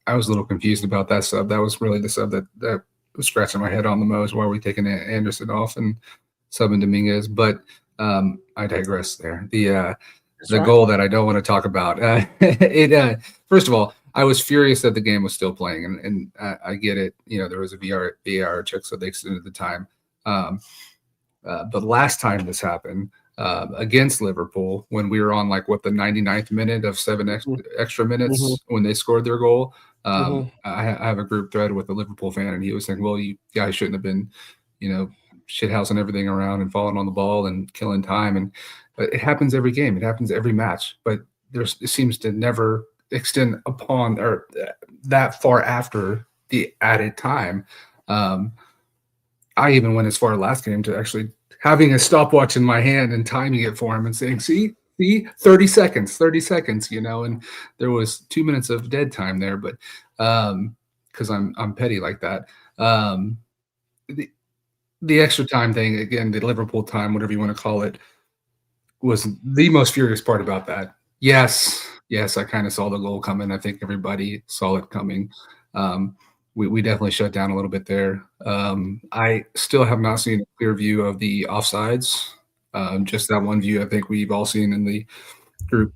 was a little confused about that sub. That was really the sub that was scratching my head on the most. Why are we taking Anderson off and subbing Dominguez? But I digress there. The goal that I don't want to talk about. First of all, I was furious that the game was still playing, and I get it. There was a VAR check, so they extended the time. But last time this happened against Liverpool, when we were on the 99th minute of 7 extra minutes when they scored their goal, I have a group thread with a Liverpool fan, and he was saying, "Well, you guys shouldn't have been, shithousing everything around and falling on the ball and killing time." But it happens every game. It happens every match. But it seems to never extend upon or that far after the added time. I even went as far last game to actually having a stopwatch in my hand and timing it for him and saying, see, 30 seconds, and there was 2 minutes of dead time there, but because I'm petty like that. The extra time thing, again, the Liverpool time, whatever you want to call it, was the most furious part about that. Yes, I kind of saw the goal coming. I think everybody saw it coming. We definitely shut down a little bit there. I still have not seen a clear view of the offsides. Just that one view I think we've all seen in the group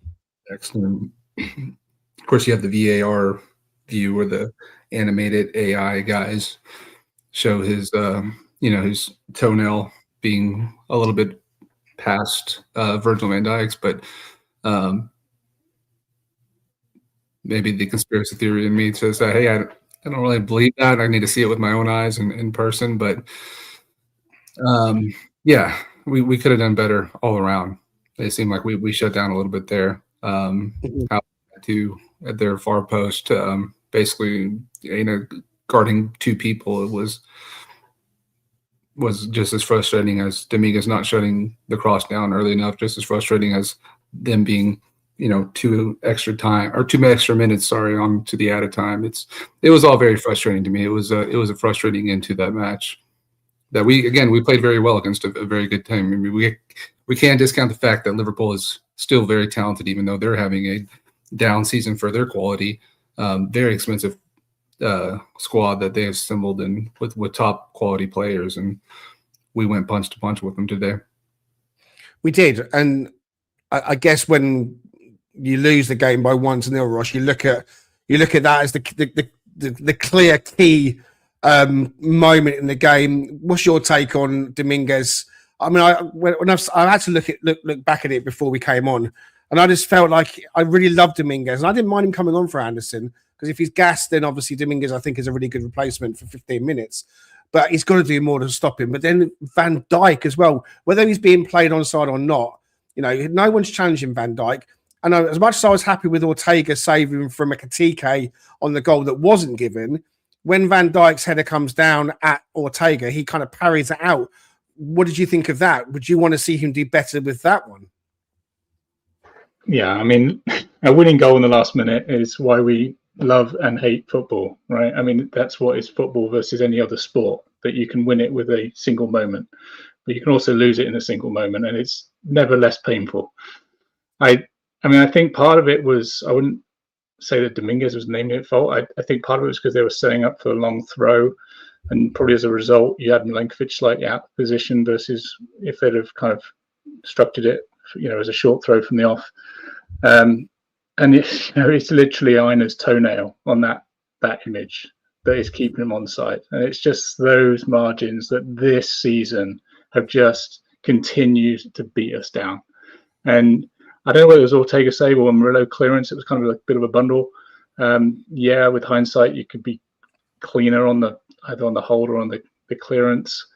text. And of course, you have the VAR view where the animated AI guys show his, his toenail being a little bit past Virgil van Dijk's, but maybe the conspiracy theory in me says that, hey, I don't really believe that. I need to see it with my own eyes and in person. But we could have done better all around. It seemed like we shut down a little bit there. Out to at their far post, basically, guarding two people. It was just as frustrating as Dominguez not shutting the cross down early enough. Just as frustrating as them being, 2 extra minutes, on to the added time. It was all very frustrating to me. It was a frustrating end to that match. That we played very well against a very good team. I mean, we can't discount the fact that Liverpool is still very talented, even though they're having a down season for their quality. Very expensive squad that they assembled and with top quality players, and we went punch to punch with them today. We did, and I guess when you lose the game by 1-0, Ross, you look at that as the clear key moment in the game. What's your take on Dominguez? I mean, I had to look back at it before we came on, and I just felt like I really loved Dominguez, and I didn't mind him coming on for Anderson, because if he's gassed, then obviously Dominguez, I think, is a really good replacement for 15 minutes. But he's got to do more to stop him. But then Van Dijk as well, whether he's being played onside or not, no one's challenging Van Dijk. And as much as I was happy with Ortega saving from a Katike on the goal that wasn't given, when Van Dijk's header comes down at Ortega, he kind of parries it out what did you think of that? Would you want to see him do better with that one? Yeah, I mean, a winning goal in the last minute is why we love and hate football, right? I mean, that's what is football versus any other sport, that you can win it with a single moment, but you can also lose it in a single moment, and it's never less painful. I mean, I think part of it was, I wouldn't say that Dominguez was naming it fault. I think part of it was because they were setting up for a long throw, and probably as a result, you had Milenkovic slightly out of position versus if they'd have kind of structured it, as a short throw from the off. And it's literally Einer's toenail on that image that is keeping him on side. And it's just those margins that this season have just continued to beat us down. And I don't know whether it was Ortega-Sable and Murillo clearance. It was kind of a bit of a bundle. With hindsight, you could be cleaner on either on the hold or on the clearance.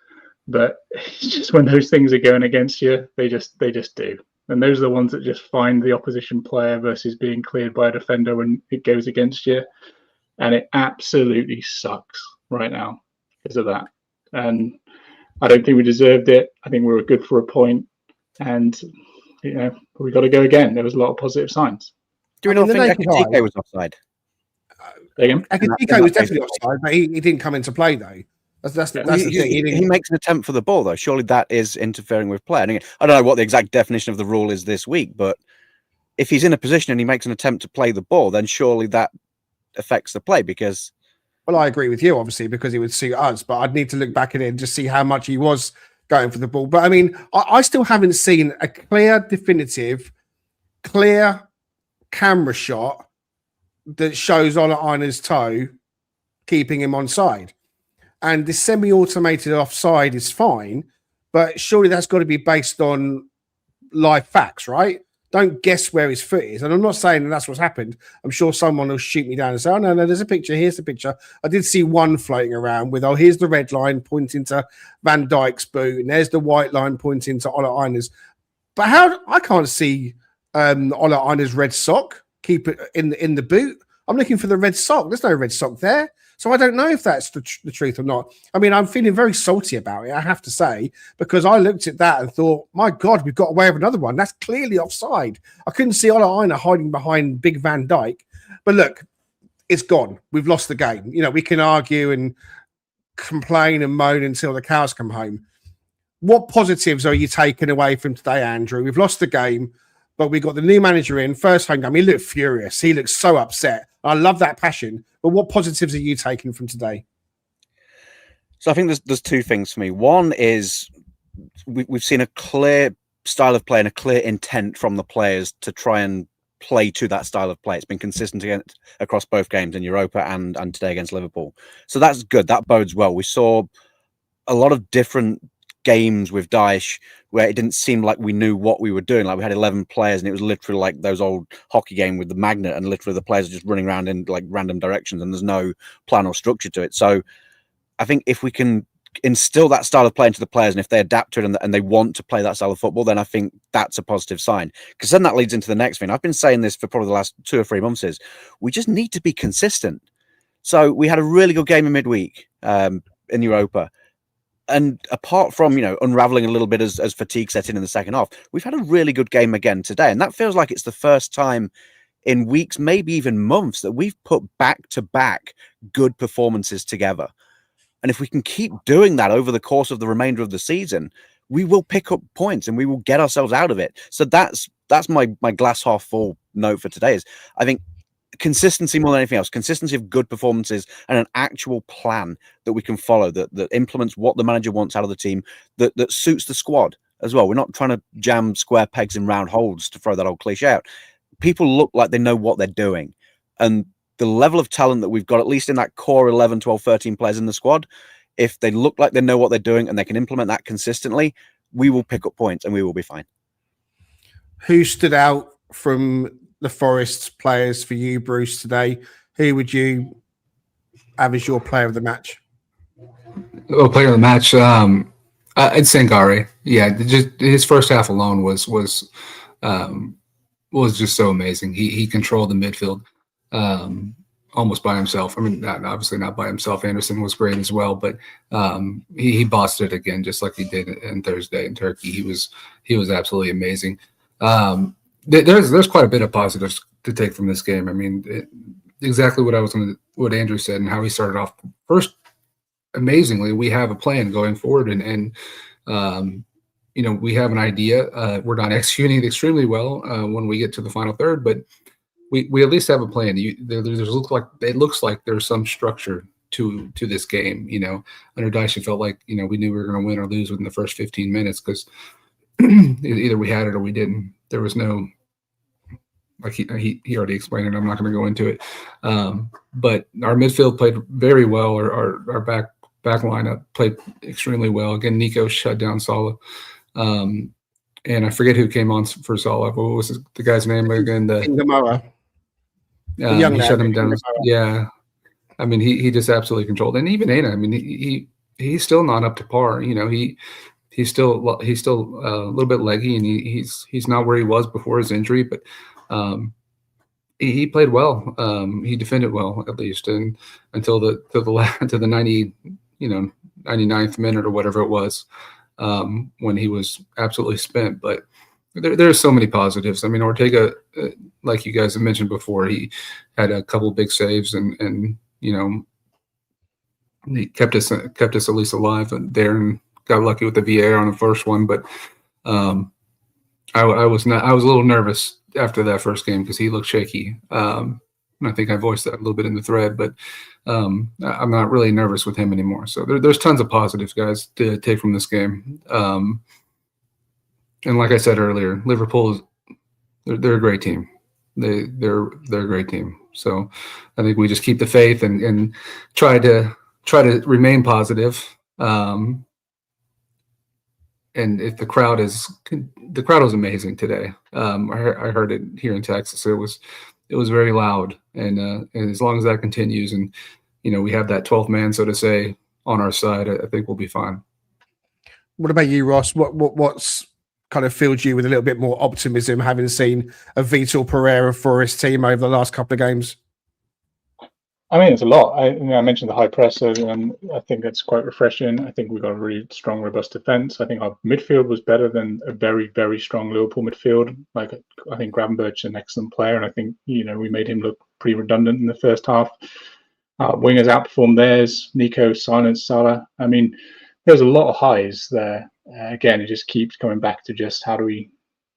But it's just when those things are going against you, they just do. And those are the ones that just find the opposition player versus being cleared by a defender when it goes against you. And it absolutely sucks right now because of that. And I don't think we deserved it. I think we were good for a point. And, we got to go again. There was a lot of positive signs. Do we not think Ekitike was offside? Ekitike was definitely offside, but he didn't come into play, though. That's the thing. He makes an attempt for the ball, though. Surely that is interfering with play. I don't know what the exact definition of the rule is this week, but if he's in a position and he makes an attempt to play the ball, then surely that affects the play because... Well, I agree with you, obviously, because it would suit us, but I'd need to look back at it and just see how much he was going for the ball. But, I mean, I still haven't seen a clear, definitive, clear camera shot that shows Ola Einer's toe keeping him onside. And the semi-automated offside is fine, but surely that's got to be based on live facts, right? Don't guess where his foot is. And I'm not saying that's what's happened. I'm sure someone will shoot me down and say, oh, no, there's a picture. Here's the picture. I did see one floating around with, here's the red line pointing to Van Dijk's boot, and there's the white line pointing to Ola Einer's. But I can't see Ola Einer's red sock. Keep it in the boot. I'm looking for the red sock. There's no red sock there. So I don't know if that's the truth or not. I mean, I'm feeling very salty about it, I have to say, because I looked at that and thought, my God, we've got away with another one. That's clearly offside. I couldn't see Ola Aina hiding behind big Van Dijk. But look, it's gone. We've lost the game. We can argue and complain and moan until the cows come home. What positives are you taking away from today, Andrew? We've lost the game, but we got the new manager in. First home game, he looked furious. He looked so upset. I love that passion. But what positives are you taking from today? So I think there's two things for me. One is we've seen a clear style of play and a clear intent from the players to try and play to that style of play. It's been consistent across both games in Europa and today against Liverpool. So that's good. That bodes well. We saw a lot of different games with Daesh where it didn't seem like we knew what we were doing. Like we had 11 players and it was literally like those old hockey game with the magnet and literally the players are just running around in like random directions and there's no plan or structure to it. So I think if we can instill that style of play into the players and if they adapt to it and they want to play that style of football, then I think that's a positive sign. Because then that leads into the next thing. I've been saying this for probably the last 2 or 3 months is we just need to be consistent. So we had a really good game in midweek in Europa. And apart from, unraveling a little bit as fatigue set in the second half, we've had a really good game again today. And that feels like it's the first time in weeks, maybe even months, that we've put back-to-back good performances together. And if we can keep doing that over the course of the remainder of the season, we will pick up points and we will get ourselves out of it. So that's my glass half full note for today is I think consistency more than anything else, consistency of good performances and an actual plan that we can follow that implements what the manager wants out of the team, that suits the squad as well. We're not trying to jam square pegs in round holes, to throw that old cliche out. People look like they know what they're doing. And the level of talent that we've got, at least in that core 11, 12, 13 players in the squad, if they look like they know what they're doing and they can implement that consistently, we will pick up points and we will be fine. Who stood out from the Forest players for you, Bruce, today? Who would you have as your player of the match? Oh, player of the match, I'd say Ngare. Yeah, just his first half alone was just so amazing. He controlled the midfield. almost by himself. I mean, obviously not by himself. Anderson was great as well, but he bossed it again, just like he did in Thursday in Turkey. He was absolutely amazing. There's quite a bit of positives to take from this game. I mean, exactly what Andrew said and how he started off. First, amazingly, we have a plan going forward, and we have an idea. We're not executing it extremely well when we get to the final third, but we at least have a plan. It looks like there's some structure to this game. Under Dyche, it felt like we knew we were going to win or lose within the first 15 minutes because either we had it or we didn't. There was no, like he already explained it. I'm not going to go into it. But our midfield played very well. Our back lineup played extremely well. Again, Nico shut down Salah. And I forget who came on for Salah. What was the guy's name again? He shut him down. Yeah. I mean, he just absolutely controlled. And even Aina, I mean, he's still not up to par. He's still a little bit leggy, and he's not where he was before his injury, but he played well. He defended well, at least, and until the 99th minute or whatever it was, when he was absolutely spent. But there's so many positives. I mean, Ortega, like you guys have mentioned before, he had a couple big saves, and he kept us at least alive. And Darren got lucky with the VAR on the first one, but I was a little nervous after that first game because he looked shaky. And I think I voiced that a little bit in the thread, but I'm not really nervous with him anymore. So there's tons of positives, guys, to take from this game. And like I said earlier, Liverpool they're a great team. They're a great team. So I think we just keep the faith and try to remain positive. And if the crowd was amazing today. I heard it here in Texas. It was very loud, and as long as that continues, and we have that 12th man, so to say, on our side, I think we'll be fine. What about you, Ross? What's kind of filled you with a little bit more optimism, having seen a Vitor Pereira Forest team over the last couple of games? I mean, it's a lot. I mentioned the high press, and I think that's quite refreshing. I think we've got a really strong, robust defence. I think our midfield was better than a very, very strong Liverpool midfield. Like, I think Gravenberch's an excellent player, and I think we made him look pretty redundant in the first half. Wingers outperformed theirs. Nico silenced Salah. I mean, there's a lot of highs there. Again, it just keeps coming back to just how do we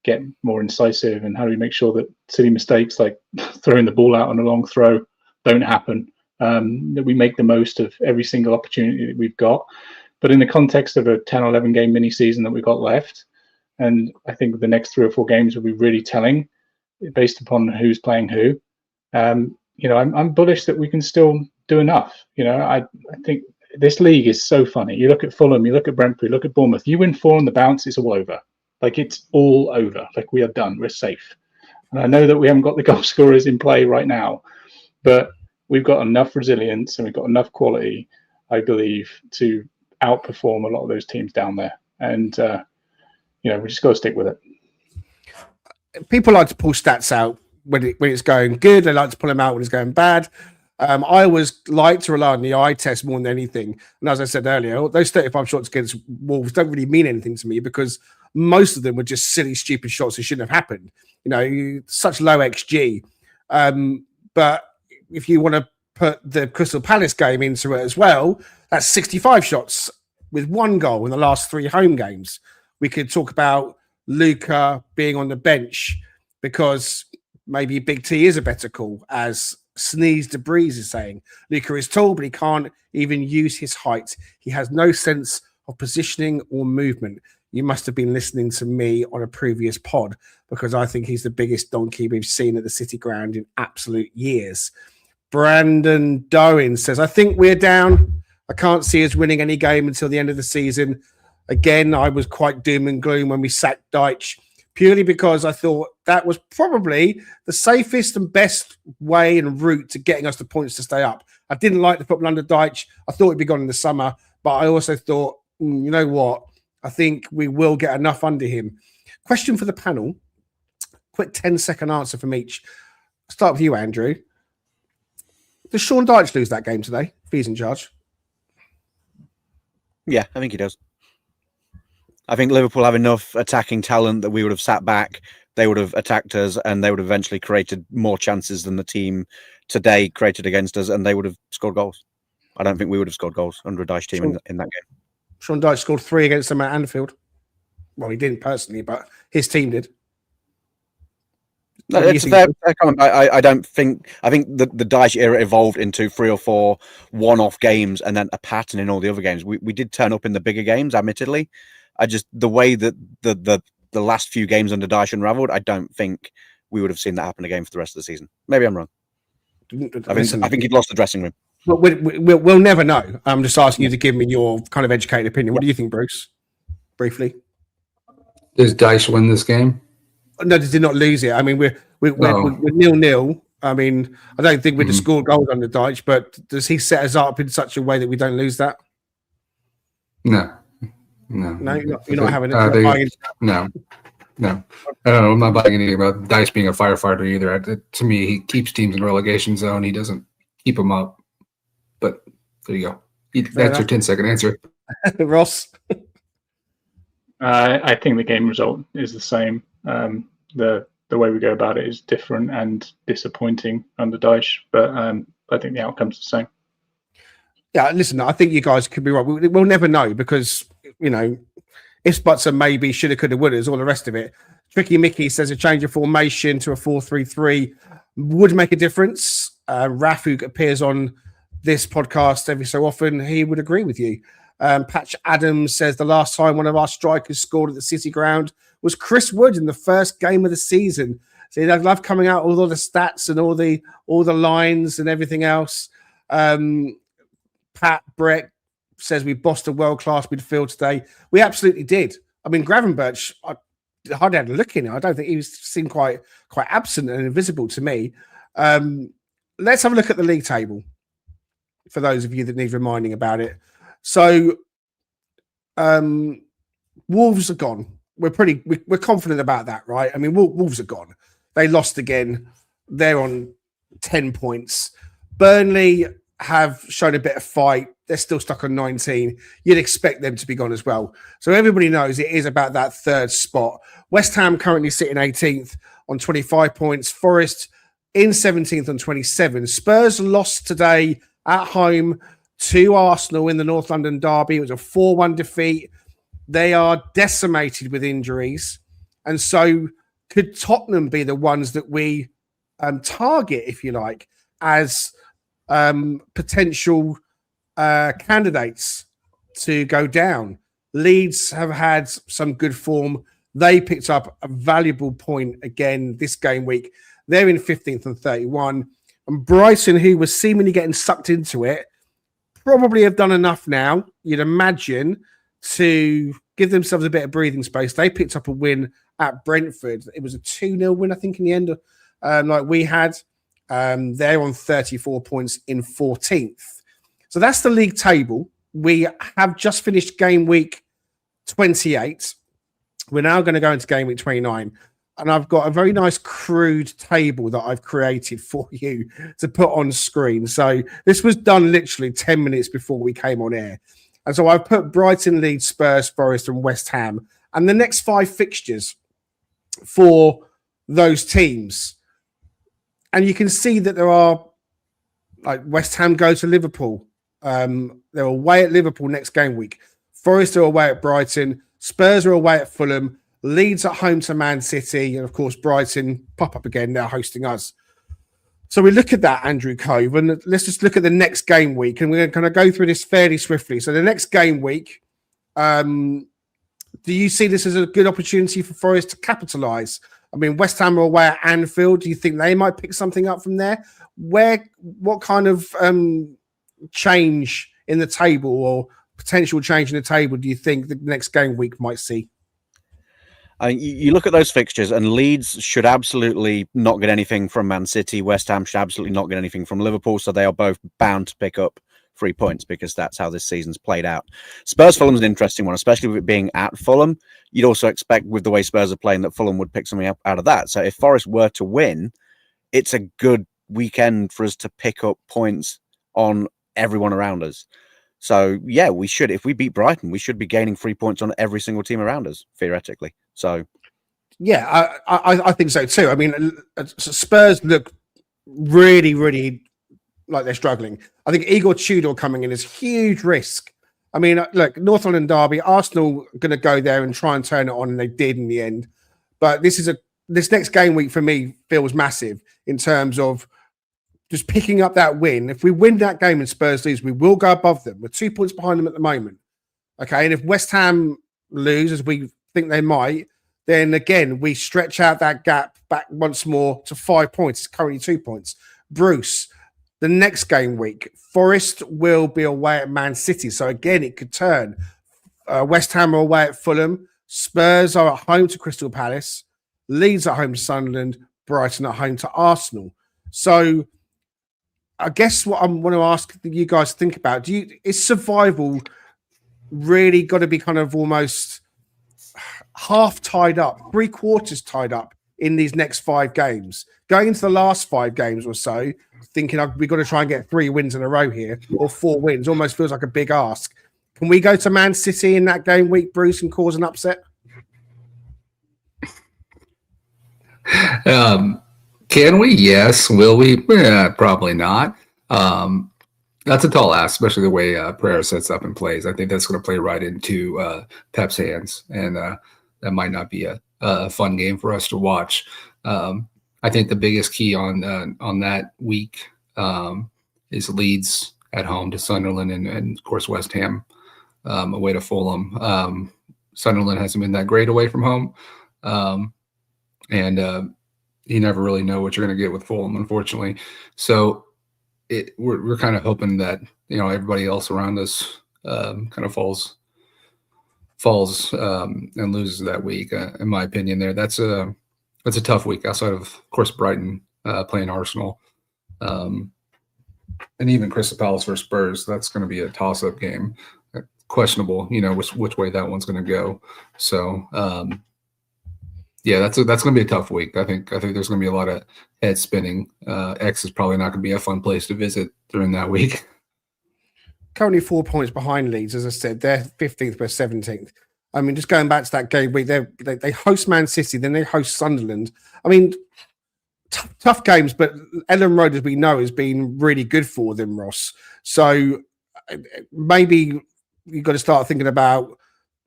get more incisive, and how do we make sure that silly mistakes like throwing the ball out on a long throw don't happen, that we make the most of every single opportunity that we've got. But in the context of a 10 or 11 game mini season that we've got left, and I think the next 3 or 4 games will be really telling based upon who's playing who. I'm bullish that we can still do enough. I think this league is so funny. You look at Fulham, you look at Brentford, you look at Bournemouth, you win 4 on the bounce, it's all over. Like, it's all over. Like, we are done, we're safe. And I know that we haven't got the goal scorers in play right now, but we've got enough resilience and we've got enough quality, I believe, to outperform a lot of those teams down there. And, we just got to stick with it. People like to pull stats out when it's going good. They like to pull them out when it's going bad. I always like to rely on the eye test more than anything. And as I said earlier, those 35 shots against Wolves don't really mean anything to me because most of them were just silly, stupid shots that shouldn't have happened. Such low XG. But if you want to put the Crystal Palace game into it as well, that's 65 shots with 1 goal in the last 3 home games. We could talk about Luca being on the bench because maybe Big T is a better call, as Sneeze de Breeze is saying. Luca is tall, but he can't even use his height. He has no sense of positioning or movement. You must have been listening to me on a previous pod because I think he's the biggest donkey we've seen at the City Ground in absolute years. Brandon Dowen says, I think we're down. I can't see us winning any game until the end of the season. Again, I was quite doom and gloom when we sacked Dyche, purely because I thought that was probably the safest and best way and route to getting us the points to stay up. I didn't like the football under Dyche. I thought it'd be gone in the summer, but I also thought, you know what? I think we will get enough under him. Question for the panel. Quick 10-second answer from each. I'll start with you, Andrew. Does Sean Dyche lose that game today if he's in charge? Yeah, I think he does. I think Liverpool have enough attacking talent that we would have sat back, they would have attacked us, and they would have eventually created more chances than the team today created against us, and they would have scored goals. I don't think we would have scored goals under a Dyche team in that game. Sean Dyche scored 3 against them at Anfield. Well, he didn't personally, but his team did. No, it's a fair comment. I think the Dyche era evolved into 3 or 4 one-off games and then a pattern in all the other games. We did turn up in the bigger games, admittedly. The way that the last few games under Dyche unraveled, I don't think we would have seen that happen again for the rest of the season. Maybe I'm wrong. I think he'd lost the dressing room. Well, we'll never know. I'm just asking you to give me your kind of educated opinion. What do you think, Bruce? Briefly. Does Dyche win this game? No, they did not lose it. I mean, we're 0-0. I mean, I don't think we'd have scored goals under Dyche, but does he set us up in such a way that we don't lose that? No, you're not having it. No. I'm not buying anything about Dyche being a firefighter either. To me, he keeps teams in relegation zone. He doesn't keep them up. But there you go. That's your 10-second answer. Ross? I think the game result is the same. The way we go about it is different and disappointing under Dyche, but I think the outcome's the same. Yeah, listen, I think you guys could be right. We'll never know because, ifs, buts, and maybe, shoulda, coulda, wouldas, all the rest of it. Tricky Mickey says a change of formation to a 4-3-3 would make a difference. Raf, who appears on this podcast every so often, he would agree with you. Patch Adams says the last time one of our strikers scored at the City Ground was Chris Wood in the first game of the season. So I love coming out with all the stats and all the lines and everything else. Pat Brett says we bossed a world-class midfield today. We absolutely did. I mean, Gravenberch, I hardly had a look in it. I don't think he seemed quite absent and invisible to me. Let's have a look at the league table for those of you that need reminding about it. So, Wolves are gone. We're confident about that, right? I mean, Wolves are gone. They lost again. They're on 10 points. Burnley have shown a bit of fight. They're still stuck on 19. You'd expect them to be gone as well. So everybody knows it is about that third spot. West Ham currently sitting 18th on 25 points. Forest in 17th on 27. Spurs lost today at home to Arsenal in the North London derby. It was a 4-1 defeat. They are decimated with injuries. And so could Tottenham be the ones that we target, if you like, as potential candidates to go down? Leeds have had some good form. They picked up a valuable point again this game week. They're in 15th and 31. And Brighton, who was seemingly getting sucked into it, probably have done enough now, you'd imagine, to give themselves a bit of breathing space. They picked up a win at Brentford. It was a 2-0 win, I think, in the end, like we had. They're on 34 points in 14th. So that's the league table. We have just finished game week 28. We're now going to go into game week 29. And I've got a very nice crude table that I've created for you to put on screen. So this was done literally 10 minutes before we came on air. And so I've put Brighton, Leeds, Spurs, Forest, and West Ham, and the next 5 fixtures for those teams. And you can see that there are, like, West Ham go to Liverpool. They're away at Liverpool next game week. Forest are away at Brighton. Spurs are away at Fulham. Leeds at home to Man City. And, of course, Brighton pop up again. They're hosting us. So we look at that, Andrew Cove, and let's just look at the next game week. And we're going to kind of go through this fairly swiftly. So the next game week, do you see this as a good opportunity for Forest to capitalise? I mean, West Ham are away at Anfield. Do you think they might pick something up from there? What kind of change in the table or potential change in the table do you think the next game week might see? You look at those fixtures, and Leeds should absolutely not get anything from Man City. West Ham should absolutely not get anything from Liverpool. So they are both bound to pick up 3 points because that's how this season's played out. Spurs Fulham's an interesting one, especially with it being at Fulham. You'd also expect, with the way Spurs are playing, that Fulham would pick something up out of that. So if Forest were to win, it's a good weekend for us to pick up points on everyone around us. So yeah, we should. If we beat Brighton, we should be gaining 3 points on every single team around us, theoretically. So yeah, I think so too. I mean, Spurs look really, really like they're struggling. I think Igor Tudor coming in is huge risk. I mean, look, North London derby, Arsenal going to go there and try and turn it on, and they did in the end. But this next game week for me feels massive in terms of just picking up that win. If we win that game and Spurs lose, we will go above them. We're 2 points behind them at the moment. Okay, and if West Ham lose, as we think they might, then again, we stretch out that gap back once more to 5 points. It's currently 2 points. Bruce, the next game week, Forest will be away at Man City. So again, it could turn. West Ham are away at Fulham. Spurs are at home to Crystal Palace. Leeds at home to Sunderland. Brighton at home to Arsenal. So I guess what I want to ask you guys to think about, is survival really got to be kind of almost half tied up, 3/4 tied up in these next 5 games? Going into the last 5 games or so, thinking we've got to try and get 3 wins in a row here, or 4 wins, almost feels like a big ask. Can we go to Man City in that game week, Bruce, and cause an upset? Can we? Yes. Will we? Probably not. That's a tall ask, especially the way Pereira sets up and plays. I think that's going to play right into Pep's hands, and that might not be a fun game for us to watch. I think the biggest key on that week is Leeds at home to Sunderland, and of course West Ham away to Fulham. Sunderland hasn't been that great away from home, and you never really know what you're going to get with Fulham, unfortunately. So we're kind of hoping that everybody else around us kind of falls and loses that week. In my opinion, that's a tough week outside of course Brighton playing Arsenal, and even Crystal Palace versus Spurs. That's going to be a toss-up game, questionable. Which way that one's going to go. So yeah, that's going to be a tough week. I think there's going to be a lot of head spinning. X is probably not going to be a fun place to visit during that week. Currently 4 points behind Leeds, as I said. They're 15th but 17th. I mean, just going back to that game week, they host Man City, then they host Sunderland. I mean, tough games, but Ellen Road, as we know, has been really good for them, Ross. So maybe you've got to start thinking about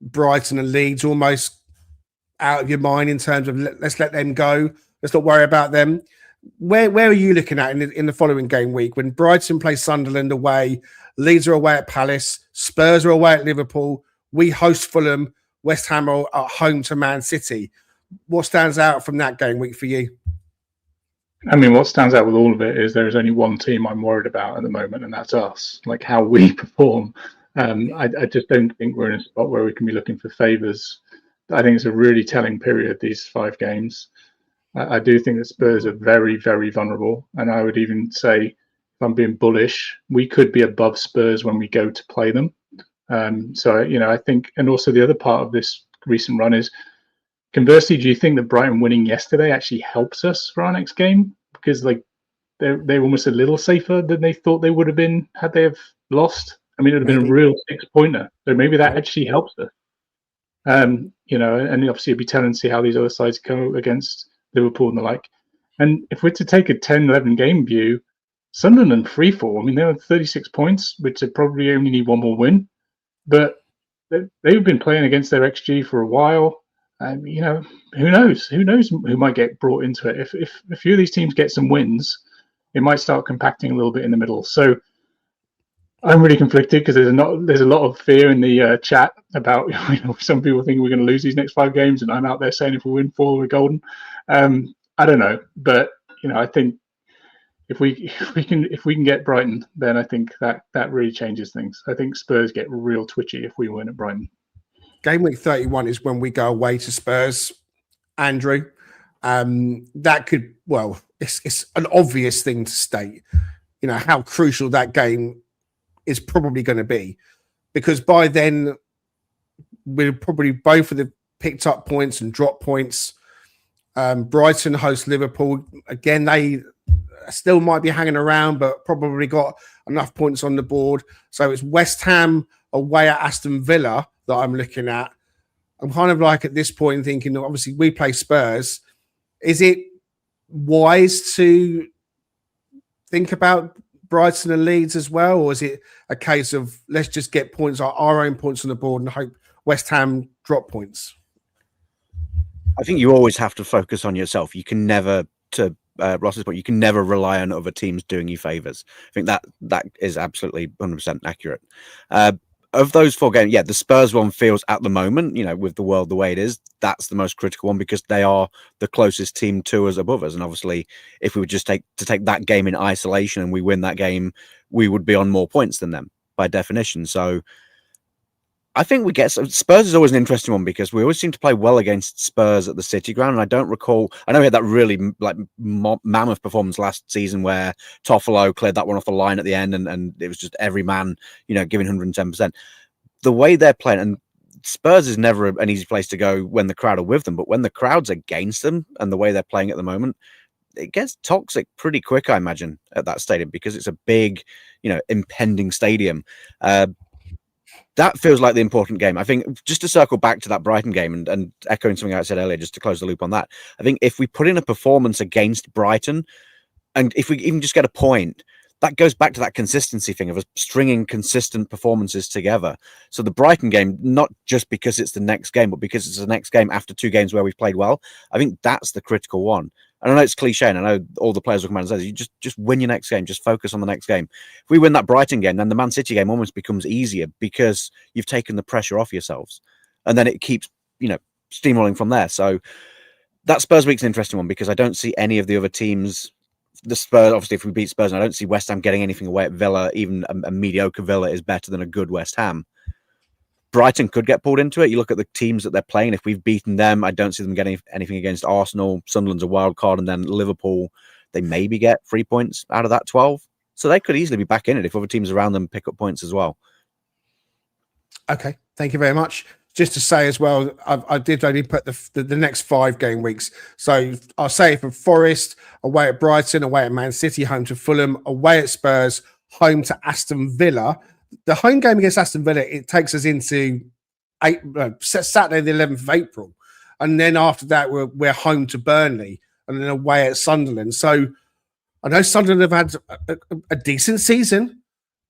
Brighton and Leeds almost out of your mind in terms of let's let them go. Let's not worry about them. Where are you looking at in the following game week when Brighton play Sunderland away, Leeds are away at Palace, Spurs are away at Liverpool, we host Fulham, West Ham are at home to Man City? What stands out from that game week for you? I mean, what stands out with all of it is there is only one team I'm worried about at the moment, and that's us, like how we perform. I just don't think we're in a spot where we can be looking for favours. I think it's a really telling period, these 5 games. I do think that Spurs are very, very vulnerable. And I would even say, if I'm being bullish, we could be above Spurs when we go to play them. So, I think, and also the other part of this recent run is, conversely, do you think that Brighton winning yesterday actually helps us for our next game? Because they're almost a little safer than they thought they would have been had they have lost. I mean, it would have been a real 6-pointer. So maybe that actually helps us. And obviously it'd be telling to see how these other sides go against Liverpool and the like. And if we're to take a 10-11 game view, Sunderland freefall. I mean, they have 36 points, which they probably only need one more win. But they've been playing against their XG for a while. Who knows? Who knows who might get brought into it? If a few of these teams get some wins, it might start compacting a little bit in the middle. So I'm really conflicted because there's a lot of fear in the chat about some people think we're going to lose these next 5 games, and I'm out there saying if we win 4 we're golden. I don't know, but I think if we can get Brighton, then I think that really changes things. I think Spurs get real twitchy if we win at Brighton. Game week 31 is when we go away to Spurs, Andrew. That could, it's an obvious thing to state. How crucial that game is probably going to be, because by then we'll probably both of the picked up points and dropped points. Brighton host Liverpool again. They still might be hanging around, but probably got enough points on the board. So it's West Ham away at Aston Villa that I'm looking at. I'm kind of like at this point thinking, obviously, we play Spurs. Is it wise to think about Brighton and Leeds as well? Or is it a case of let's just get points, our own points on the board, and hope West Ham drop points? I think you always have to focus on yourself. You can never, to Ross's point, you can never rely on other teams doing you favours. I think that is absolutely 100% accurate. Of those 4 games, the Spurs one feels at the moment, with the world the way it is, that's the most critical one because they are the closest team to us above us. And obviously, if we would just take that game in isolation and we win that game, we would be on more points than them by definition. So I think Spurs is always an interesting one because we always seem to play well against Spurs at the City Ground. And I don't recall, I know we had that really mammoth performance last season where Toffolo cleared that one off the line at the end and it was just every man, giving 110%. The way they're playing, and Spurs is never an easy place to go when the crowd are with them, but when the crowd's against them and the way they're playing at the moment, it gets toxic pretty quick, I imagine, at that stadium because it's a big, impending stadium. That feels like the important game. I think just to circle back to that Brighton game and echoing something I said earlier, just to close the loop on that, I think if we put in a performance against Brighton and if we even just get a point, that goes back to that consistency thing of us stringing consistent performances together. So the Brighton game, not just because it's the next game, but because it's the next game after 2 games where we've played well, I think that's the critical one. And I know it's cliche, and I know all the players will come out and say, you just win your next game, just focus on the next game. If we win that Brighton game, then the Man City game almost becomes easier because you've taken the pressure off yourselves. And then it keeps, steamrolling from there. So that Spurs week's an interesting one because I don't see any of the other teams. The Spurs, obviously, if we beat Spurs, and I don't see West Ham getting anything away at Villa. Even a mediocre Villa is better than a good West Ham. Brighton could get pulled into it. You look at the teams that they're playing. If we've beaten them, I don't see them getting anything against Arsenal. Sunderland's a wild card, and then Liverpool, they maybe get 3 points out of that 12. So they could easily be back in it if other teams around them pick up points as well. Okay, thank you very much. Just to say as well, I did only put the next 5 game weeks. So I'll say for Forest, away at Brighton, away at Man City, home to Fulham, away at Spurs, home to Aston Villa. The home game against Aston Villa, it takes us into Saturday, the 11th of April. And then after that, we're home to Burnley and then away at Sunderland. So I know Sunderland have had a decent season.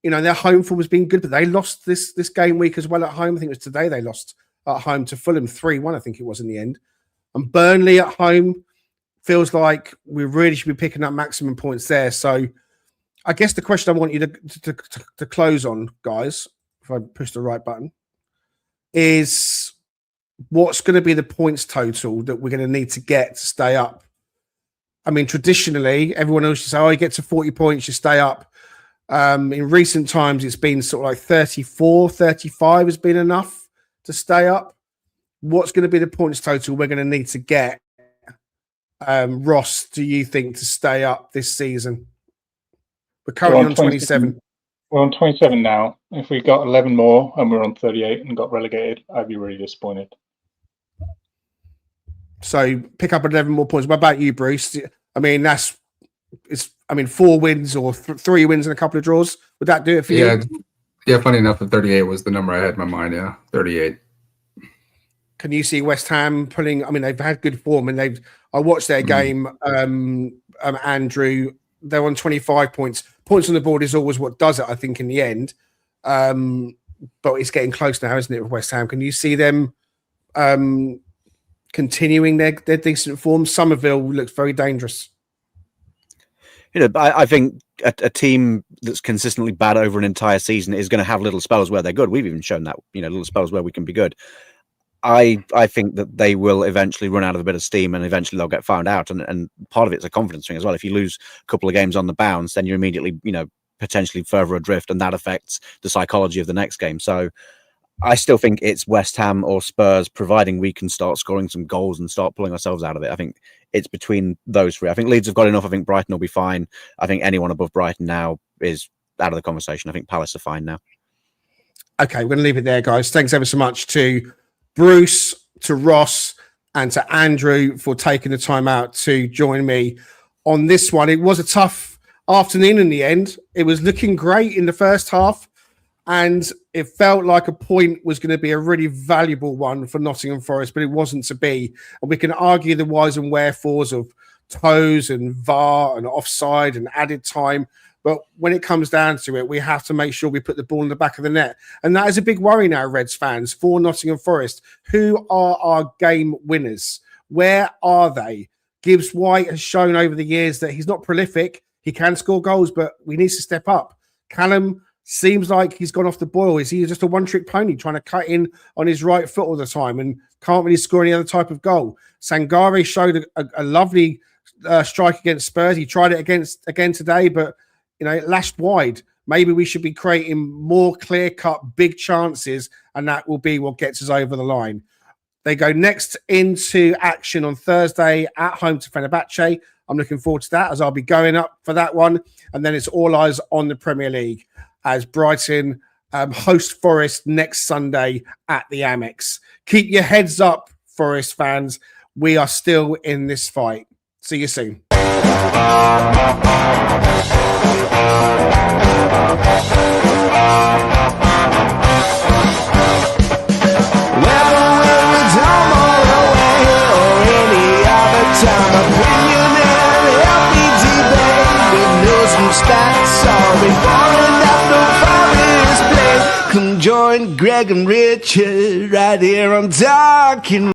Their home form has been good, but they lost this game week as well at home. I think it was today they lost at home to Fulham 3-1, I think it was in the end. And Burnley at home feels like we really should be picking up maximum points there. So I guess the question I want you to close on, guys, if I push the right button, is what's going to be the points total that we're going to need to get to stay up? I mean, traditionally, everyone else should say, you get to 40 points, you stay up. In recent times, it's been sort of like 34, 35 has been enough to stay up. What's going to be the points total we're going to need to get, Ross, do you think, to stay up this season? We're currently on 27. We're on 27 now. If we got 11 more and we're on 38 and got relegated, I'd be really disappointed. So pick up 11 more points. What about you, Bruce? I mean, 4 wins or 3 wins and a couple of draws. Would that do it for you? Yeah. Funny enough, the 38 was the number I had in my mind. Yeah, 38. Can you see West Ham pulling? I mean, they've had good form, and I watched their game. Andrew, they're on 25 points. Points on the board is always what does it, I think, in the end. But it's getting close now, isn't it, with West Ham? Can you see them continuing their decent form? Somerville looks very dangerous. I think a team that's consistently bad over an entire season is going to have little spells where they're good. We've even shown that, little spells where we can be good. I think that they will eventually run out of a bit of steam and eventually they'll get found out. And part of it's a confidence thing as well. If you lose a couple of games on the bounce, then you're immediately, potentially further adrift, and that affects the psychology of the next game. So I still think it's West Ham or Spurs, providing we can start scoring some goals and start pulling ourselves out of it. I think it's between those 3. I think Leeds have got enough. I think Brighton will be fine. I think anyone above Brighton now is out of the conversation. I think Palace are fine now. Okay, we're going to leave it there, guys. Thanks ever so much to Bruce, to Ross, and to Andrew for taking the time out to join me on this one. It was a tough afternoon in the end. It was looking great in the first half, and it felt like a point was going to be a really valuable one for Nottingham Forest, but it wasn't to be. And we can argue the whys and wherefores of toes and VAR and offside and added time. But when it comes down to it, we have to make sure we put the ball in the back of the net. And that is a big worry now, Reds fans, for Nottingham Forest. Who are our game winners? Where are they? Gibbs White has shown over the years that he's not prolific. He can score goals, but we need to step up. Callum seems like he's gone off the boil. Is he just a one-trick pony trying to cut in on his right foot all the time and can't really score any other type of goal? Sangare showed a lovely strike against Spurs. He tried it again today, but it lashed wide. Maybe we should be creating more clear-cut, big chances, and that will be what gets us over the line. They go next into action on Thursday at home to Fenerbahce. I'm looking forward to that, as I'll be going up for that one. And then it's all eyes on the Premier League as Brighton host Forest next Sunday at the Amex. Keep your heads up, Forest fans. We are still in this fight. See you soon. Come join Greg and Richard right here on Talking